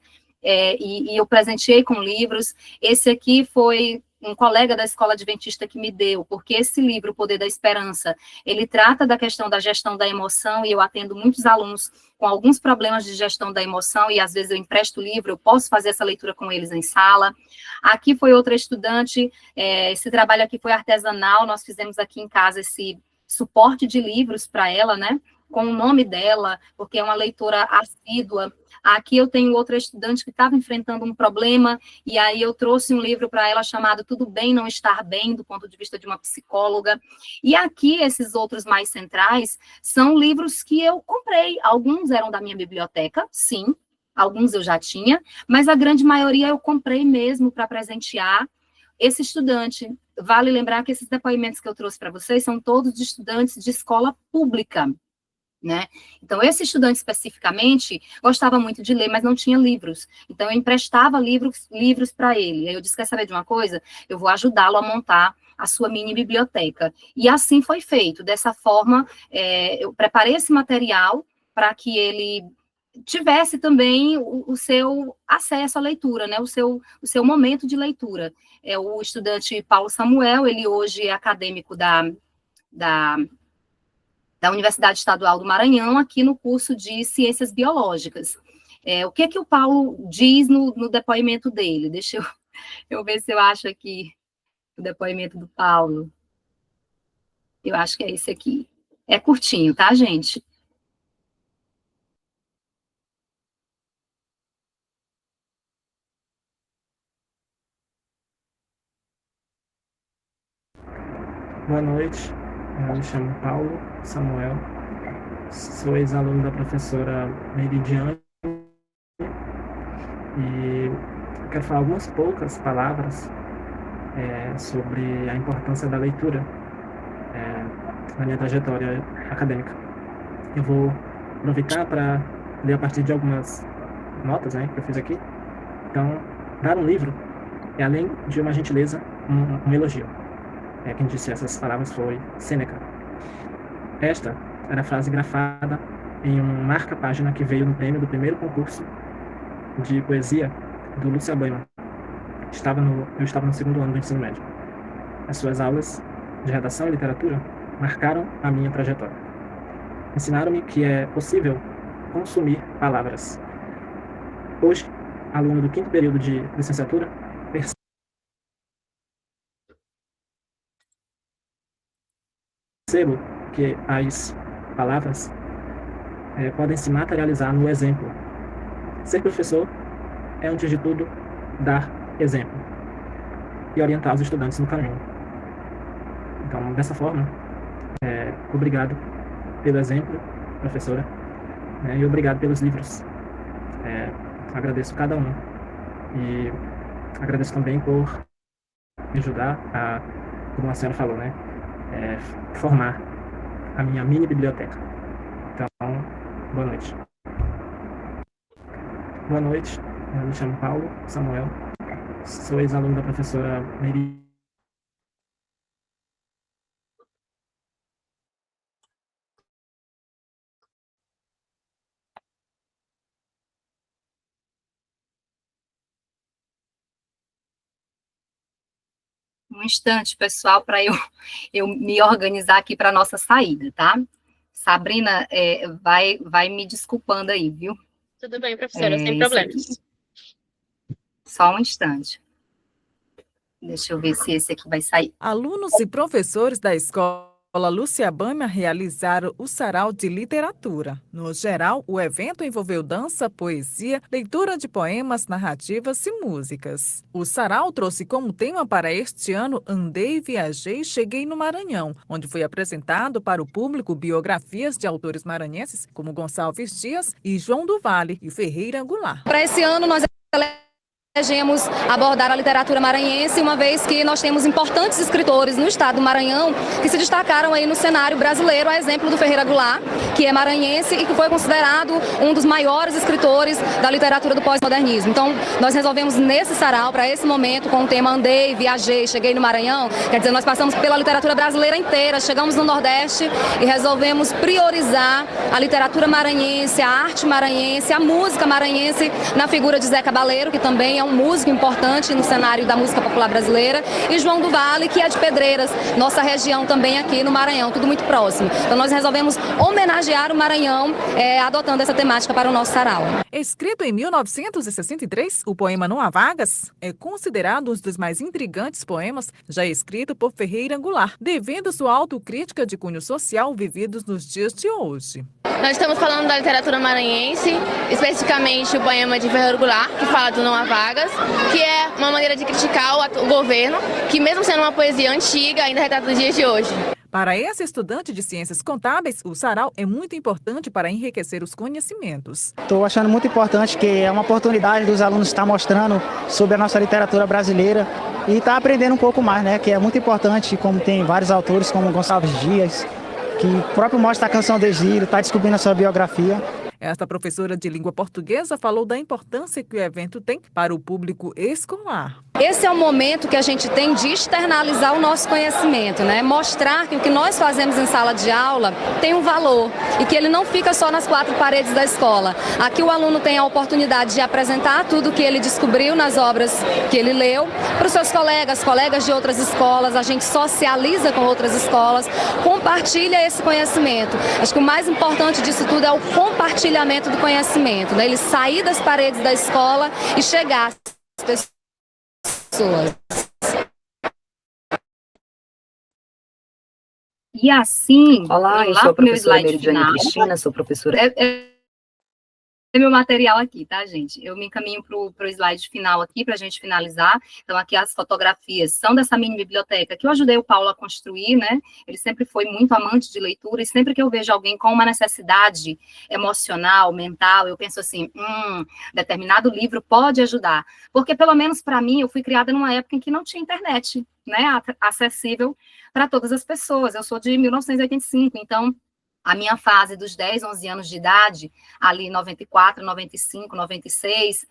e eu presenteei com livros. Esse aqui foi um colega da Escola Adventista que me deu, porque esse livro, O Poder da Esperança, ele trata da questão da gestão da emoção, e eu atendo muitos alunos com alguns problemas de gestão da emoção, e às vezes eu empresto o livro, eu posso fazer essa leitura com eles em sala. Aqui foi outra estudante, esse trabalho aqui foi artesanal, nós fizemos aqui em casa esse suporte de livros para ela, né, com o nome dela, porque é uma leitora assídua. Aqui eu tenho outra estudante que estava enfrentando um problema, e aí eu trouxe um livro para ela chamado Tudo Bem Não Estar Bem, do ponto de vista de uma psicóloga. E aqui, esses outros mais centrais, são livros que eu comprei. Alguns eram da minha biblioteca, sim, alguns eu já tinha, mas a grande maioria eu comprei mesmo para presentear esse estudante. Vale lembrar que esses depoimentos que eu trouxe para vocês são todos de estudantes de escola pública, né? Então, esse estudante especificamente gostava muito de ler, mas não tinha livros. Então, eu emprestava livros para ele. Aí eu disse, quer saber de uma coisa? Eu vou ajudá-lo a montar a sua mini biblioteca. E assim foi feito. Dessa forma, eu preparei esse material para que ele tivesse também o seu acesso à leitura, né? O seu momento de leitura. O estudante Paulo Samuel, ele hoje é acadêmico da Universidade Estadual do Maranhão, aqui no curso de Ciências Biológicas. O que o Paulo diz no depoimento dele? Deixa eu ver se eu acho aqui o depoimento do Paulo. Eu acho que é esse aqui. É curtinho, tá, gente? Boa noite, eu me chamo Paulo Samuel, sou ex-aluno da professora Meridiane e quero falar algumas poucas palavras sobre a importância da leitura na minha trajetória acadêmica. Eu vou aproveitar para ler a partir de algumas notas, né, que eu fiz aqui. Então, dar um livro é, além de uma gentileza, um elogio. Quem disse essas palavras foi Sêneca. Esta era a frase grafada em um marca-página que veio no prêmio do primeiro concurso de poesia do Lúcia Boima. Eu estava no segundo ano do ensino médio. As suas aulas de redação e literatura marcaram a minha trajetória. Ensinaram-me que é possível consumir palavras. Hoje, aluno do 5º período de licenciatura, percebo que as palavras podem se materializar no exemplo. Ser professor é, antes de tudo, dar exemplo e orientar os estudantes no caminho. Então, dessa forma, obrigado pelo exemplo, professora, e obrigado pelos livros. Agradeço cada um e agradeço também por me ajudar a, como a senhora falou, formar a minha mini biblioteca. Então, boa noite. Boa noite, eu me chamo Paulo Samuel, sou ex-aluno da professora Meridiane. Um instante, pessoal, para eu me organizar aqui para a nossa saída, tá? Sabrina, vai me desculpando aí, viu? Tudo bem, professora, sem problemas. Só um instante. Deixa eu ver se esse aqui vai sair. Alunos e professores da escola Lúcia Boima realizaram o Sarau de Literatura. No geral, o evento envolveu dança, poesia, leitura de poemas, narrativas e músicas. O Sarau trouxe como tema para este ano Andei, Viajei, Cheguei no Maranhão, onde foi apresentado para o público biografias de autores maranhenses como Gonçalves Dias e João do Vale e Ferreira Goulart. Para esse ano, nós elegemos abordar a literatura maranhense, uma vez que nós temos importantes escritores no estado do Maranhão que se destacaram aí no cenário brasileiro, a exemplo do Ferreira Goulart, que é maranhense e que foi considerado um dos maiores escritores da literatura do pós-modernismo. Então, nós resolvemos nesse sarau, para esse momento, com o tema Andei, Viajei, Cheguei no Maranhão, quer dizer, nós passamos pela literatura brasileira inteira, chegamos no Nordeste e resolvemos priorizar a literatura maranhense, a arte maranhense, a música maranhense na figura de Zé Cabaleiro, que também é é um músico importante no cenário da música popular brasileira, e João do Vale, que é de Pedreiras, nossa região também aqui no Maranhão, tudo muito próximo. Então nós resolvemos homenagear o Maranhão, adotando essa temática para o nosso sarau. Escrito em 1963, o poema Não Há Vagas é considerado um dos mais intrigantes poemas já escrito por Ferreira Goulart, devendo sua autocrítica de cunho social vividos nos dias de hoje. Nós estamos falando da literatura maranhense, especificamente o poema de Ferreira Goulart, que fala do Não Há Vagas, que é uma maneira de criticar o governo, que mesmo sendo uma poesia antiga, ainda retrata os dias de hoje. Para esse estudante de ciências contábeis, o sarau é muito importante para enriquecer os conhecimentos. Estou achando muito importante, que é uma oportunidade dos alunos estar mostrando sobre a nossa literatura brasileira e estar aprendendo um pouco mais, né? Que é muito importante, como tem vários autores, como Gonçalves Dias, que o próprio mostra a Canção do Exílio, está descobrindo a sua biografia. Esta professora de língua portuguesa falou da importância que o evento tem para o público escolar. Esse é o momento que a gente tem de externalizar o nosso conhecimento, né? Mostrar que o que nós fazemos em sala de aula tem um valor e que ele não fica só nas quatro paredes da escola. Aqui o aluno tem a oportunidade de apresentar tudo o que ele descobriu nas obras que ele leu para os seus colegas de outras escolas. A gente socializa com outras escolas, compartilha esse conhecimento. Acho que o mais importante disso tudo é o compartilhamento do conhecimento, né? Ele sair das paredes da escola e chegar às pessoas. E assim, olá, eu sou a professora Meridiane Cristina, sou professora. É meu material aqui, tá, gente? Eu me encaminho para o slide final aqui, para a gente finalizar. Então, aqui as fotografias são dessa mini biblioteca que eu ajudei o Paulo a construir, né? Ele sempre foi muito amante de leitura, e sempre que eu vejo alguém com uma necessidade emocional, mental, eu penso assim, determinado livro pode ajudar. Porque, pelo menos para mim, eu fui criada numa época em que não tinha internet, né? Acessível para todas as pessoas. Eu sou de 1985, então a minha fase dos 10, 11 anos de idade, ali 94, 95, 96,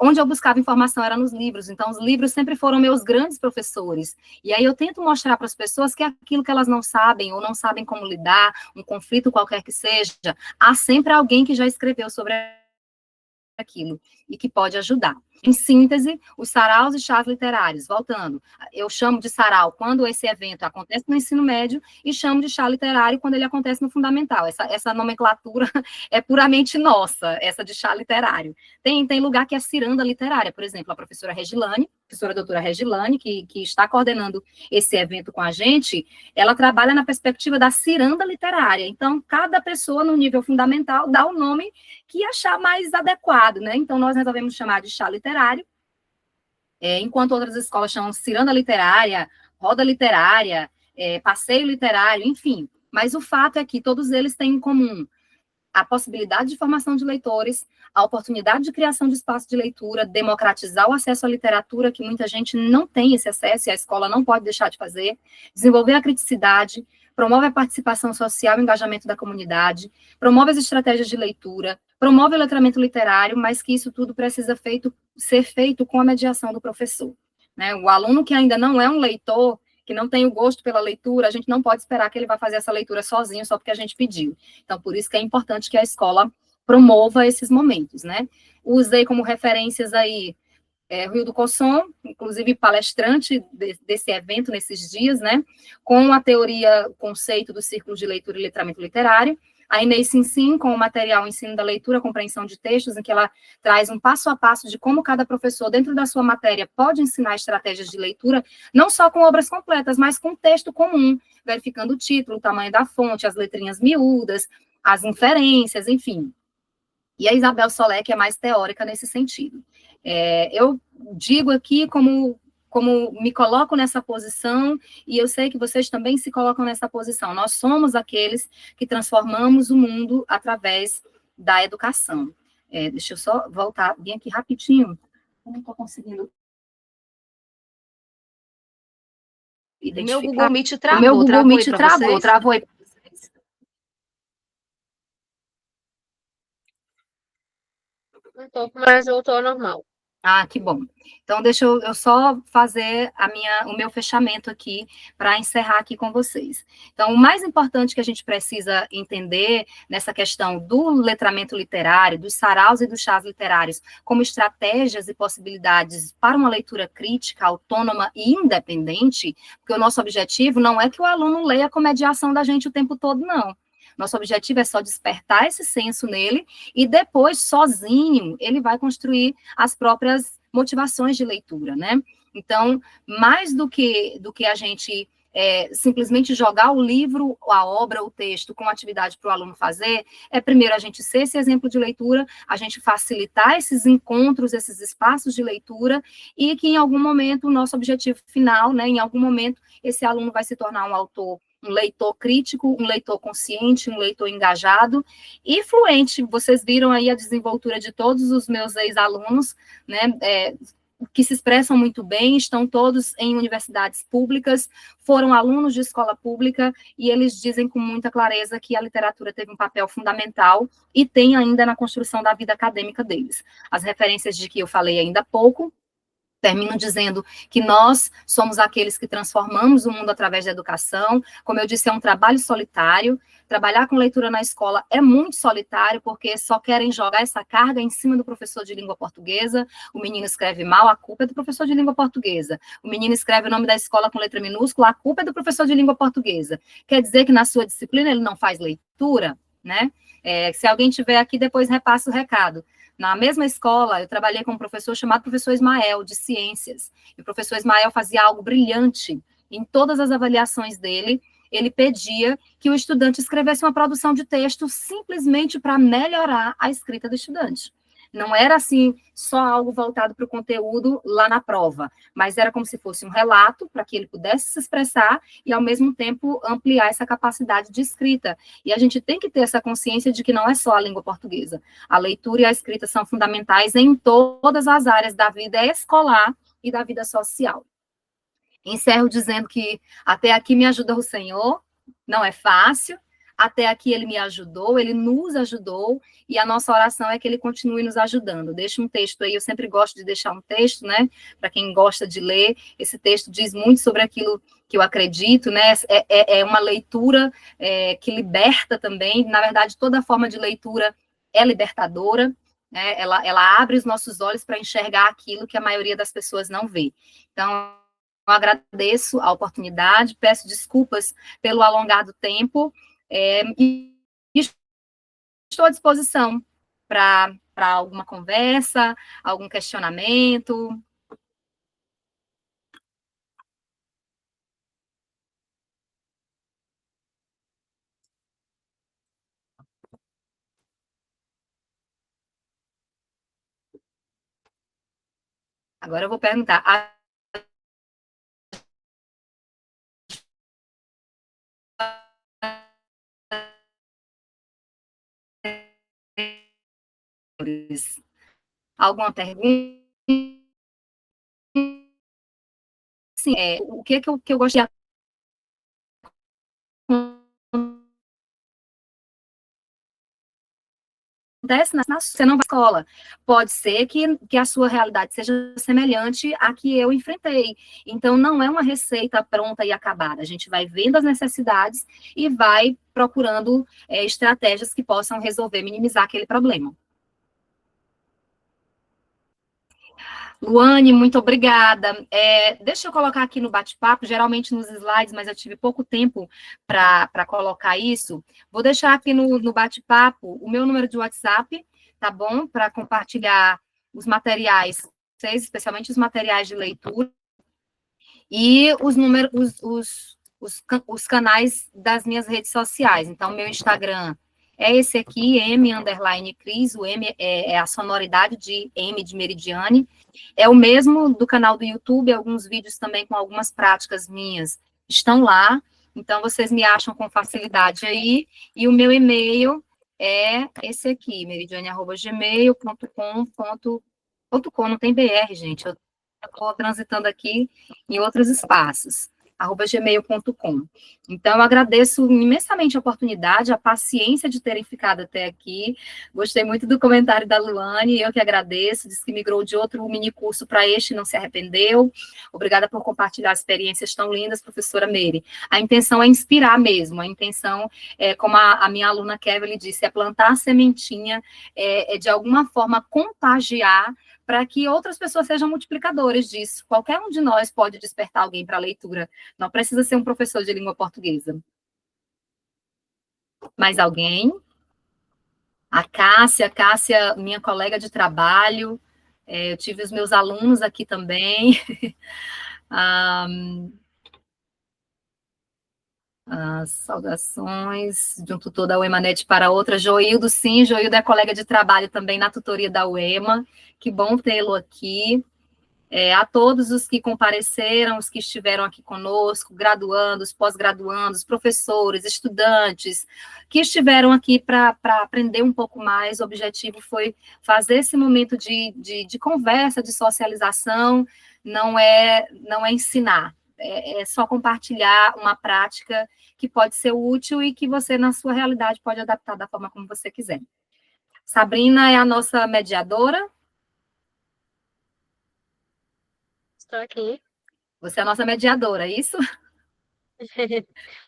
onde eu buscava informação era nos livros. Então, os livros sempre foram meus grandes professores. E aí eu tento mostrar para as pessoas que aquilo que elas não sabem, ou não sabem como lidar, um conflito qualquer que seja, há sempre alguém que já escreveu sobre aquilo e que pode ajudar. Em síntese, os saraus e chás literários, voltando, eu chamo de sarau quando esse evento acontece no ensino médio e chamo de chá literário quando ele acontece no fundamental. Essa nomenclatura é puramente nossa, essa de chá literário. Tem lugar que é ciranda literária, por exemplo, a professora Regilane, professora doutora Regilane, que está coordenando esse evento com a gente, ela trabalha na perspectiva da ciranda literária. Então, cada pessoa no nível fundamental dá o nome que achar mais adequado, né? Então, nós resolvemos chamar de chá literário, enquanto outras escolas chamam ciranda literária, roda literária, passeio literário, enfim. Mas o fato é que todos eles têm em comum a possibilidade de formação de leitores, a oportunidade de criação de espaço de leitura, democratizar o acesso à literatura, que muita gente não tem esse acesso e a escola não pode deixar de fazer, desenvolver a criticidade, promove a participação social e engajamento da comunidade, promove as estratégias de leitura, promove o letramento literário, mas que isso tudo precisa ser feito com a mediação do professor, né? O aluno que ainda não é um leitor, que não tem o gosto pela leitura, a gente não pode esperar que ele vá fazer essa leitura sozinho, só porque a gente pediu. Então, por isso que é importante que a escola promova esses momentos, né? Usei como referências aí Rio do Cosson, inclusive palestrante desse evento nesses dias, né? Com a teoria, o conceito do círculo de leitura e letramento literário. A Inês Sinsim, com o material Ensino da Leitura, Compreensão de Textos, em que ela traz um passo a passo de como cada professor, dentro da sua matéria, pode ensinar estratégias de leitura, não só com obras completas, mas com texto comum, verificando o título, o tamanho da fonte, as letrinhas miúdas, as inferências, enfim. E a Isabel Solé, que é mais teórica nesse sentido. Eu digo aqui como me coloco nessa posição, e eu sei que vocês também se colocam nessa posição. Nós somos aqueles que transformamos o mundo através da educação. Deixa eu só voltar bem aqui rapidinho. Eu não estou conseguindo identificar. O meu Google Meet travou. O meu Google Meet travou aí para vocês. Um pouco, mas voltou ao normal. Ah, que bom. Então, deixa eu só fazer o meu fechamento aqui para encerrar aqui com vocês. Então, o mais importante que a gente precisa entender nessa questão do letramento literário, dos saraus e dos chás literários, como estratégias e possibilidades para uma leitura crítica, autônoma e independente, porque o nosso objetivo não é que o aluno leia com mediação da gente o tempo todo, não. Nosso objetivo é só despertar esse senso nele e depois, sozinho, ele vai construir as próprias motivações de leitura, né? Então, mais do que a gente simplesmente jogar o livro, a obra, o texto com atividade para o aluno fazer, é primeiro a gente ser esse exemplo de leitura, a gente facilitar esses encontros, esses espaços de leitura, e que em algum momento o nosso objetivo final, né, em algum momento, esse aluno vai se tornar um autor, um leitor crítico, um leitor consciente, um leitor engajado e fluente. Vocês viram aí a desenvoltura de todos os meus ex-alunos, né, que se expressam muito bem, estão todos em universidades públicas, foram alunos de escola pública, e eles dizem com muita clareza que a literatura teve um papel fundamental e tem ainda na construção da vida acadêmica deles. As referências de que eu falei ainda há pouco, termino dizendo que nós somos aqueles que transformamos o mundo através da educação. Como eu disse, é um trabalho solitário. Trabalhar com leitura na escola é muito solitário, porque só querem jogar essa carga em cima do professor de língua portuguesa. O menino escreve mal, a culpa é do professor de língua portuguesa. O menino escreve o nome da escola com letra minúscula, a culpa é do professor de língua portuguesa. Quer dizer que na sua disciplina ele não faz leitura, né? Se alguém tiver aqui, depois repassa o recado. Na mesma escola, eu trabalhei com um professor chamado professor Ismael, de ciências. E o professor Ismael fazia algo brilhante. Em todas as avaliações dele, ele pedia que o estudante escrevesse uma produção de texto simplesmente para melhorar a escrita do estudante. Não era, assim, só algo voltado para o conteúdo lá na prova, mas era como se fosse um relato para que ele pudesse se expressar e, ao mesmo tempo, ampliar essa capacidade de escrita. E a gente tem que ter essa consciência de que não é só a língua portuguesa. A leitura e a escrita são fundamentais em todas as áreas da vida escolar e da vida social. Encerro dizendo que até aqui me ajudou o Senhor, não é fácil, até aqui ele me ajudou, ele nos ajudou, e a nossa oração é que ele continue nos ajudando. Deixa um texto aí, eu sempre gosto de deixar um texto, né, para quem gosta de ler. Esse texto diz muito sobre aquilo que eu acredito, né, é uma leitura que liberta também. Na verdade, toda forma de leitura é libertadora, né, ela abre os nossos olhos para enxergar aquilo que a maioria das pessoas não vê. Então, eu agradeço a oportunidade, peço desculpas pelo alongado tempo, e estou à disposição para alguma conversa, algum questionamento. Agora eu vou perguntar. Alguma pergunta? Sim, o que eu gostaria acontece você não vai à escola. Pode ser que a sua realidade seja semelhante à que eu enfrentei. Então, não é uma receita pronta e acabada. A gente vai vendo as necessidades e vai procurando estratégias que possam resolver, minimizar aquele problema. Luane, muito obrigada. Deixa eu colocar aqui no bate-papo, geralmente nos slides, mas eu tive pouco tempo para colocar isso. Vou deixar aqui no bate-papo o meu número de WhatsApp, tá bom? Para compartilhar os materiais, especialmente os materiais de leitura, e os canais das minhas redes sociais. Então, meu Instagram é esse aqui, M_Cris, o M é a sonoridade de M de Meridiane. É o mesmo do canal do YouTube, alguns vídeos também com algumas práticas minhas estão lá, então vocês me acham com facilidade aí, e o meu e-mail é esse aqui, meridiane@gmail.com, não tem BR, gente, eu estou transitando aqui em outros espaços. gmail.com. Então, eu agradeço imensamente a oportunidade, a paciência de terem ficado até aqui. Gostei muito do comentário da Luane, eu que agradeço, disse que migrou de outro minicurso para este e não se arrependeu. Obrigada por compartilhar experiências tão lindas, professora Meire. A intenção é inspirar mesmo, a intenção, como a minha aluna Kevin disse, é plantar a sementinha, é de alguma forma contagiar para que outras pessoas sejam multiplicadores disso. Qualquer um de nós pode despertar alguém para a leitura. Não precisa ser um professor de língua portuguesa. Mais alguém? A Cássia, minha colega de trabalho. Eu tive os meus alunos aqui também. As saudações de um tutor da UEMANET para outra. Joildo, sim, Joildo é colega de trabalho também na tutoria da UEMA. Que bom tê-lo aqui. A todos os que compareceram, os que estiveram aqui conosco, graduandos, pós-graduandos, professores, estudantes, que estiveram aqui para aprender um pouco mais. O objetivo foi fazer esse momento de conversa, de socialização, não é ensinar, é só compartilhar uma prática que pode ser útil e que você, na sua realidade, pode adaptar da forma como você quiser. Sabrina é a nossa mediadora. Estou aqui. Você é a nossa mediadora, é isso?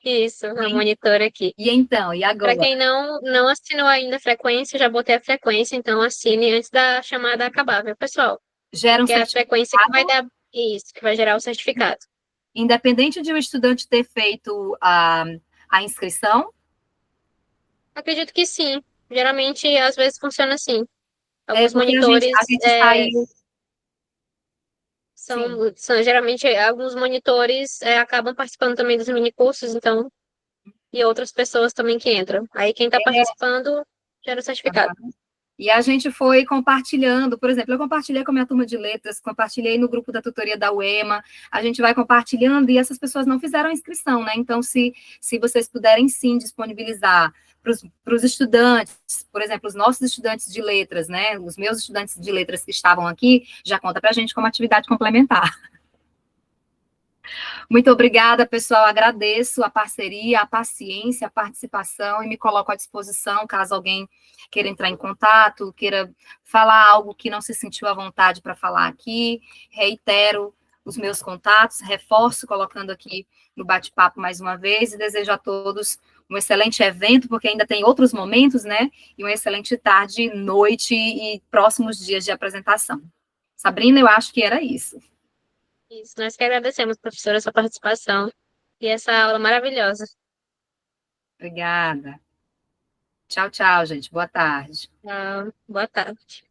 Isso, a monitora aqui. E então, e agora? Para quem não assinou ainda a frequência, já botei a frequência, então assine antes da chamada acabar, viu, pessoal? Gera um certificado. É a frequência que vai dar isso, que vai gerar o certificado. Independente de o estudante ter feito a inscrição? Acredito que sim. Geralmente, às vezes, funciona assim. Alguns porque monitores... a gente saiu... São geralmente, alguns monitores acabam participando também dos minicursos, então... E outras pessoas também que entram. Aí, quem está participando, gera o certificado. E a gente foi compartilhando, por exemplo, eu compartilhei com a minha turma de letras, compartilhei no grupo da tutoria da UEMA, a gente vai compartilhando e essas pessoas não fizeram a inscrição, né? Então, se vocês puderem sim disponibilizar para os estudantes, por exemplo, os nossos estudantes de letras, né? Os meus estudantes de letras que estavam aqui, já conta para a gente como atividade complementar. Muito obrigada, pessoal. Agradeço a parceria, a paciência, a participação e me coloco à disposição caso alguém queira entrar em contato, queira falar algo que não se sentiu à vontade para falar aqui. Reitero os meus contatos, reforço colocando aqui no bate-papo mais uma vez e desejo a todos um excelente evento, porque ainda tem outros momentos, né? E uma excelente tarde, noite e próximos dias de apresentação. Sabrina, eu acho que era isso. Isso, nós que agradecemos, professora, a sua participação e essa aula maravilhosa. Obrigada. Tchau, tchau, gente. Boa tarde. Tchau. Boa tarde.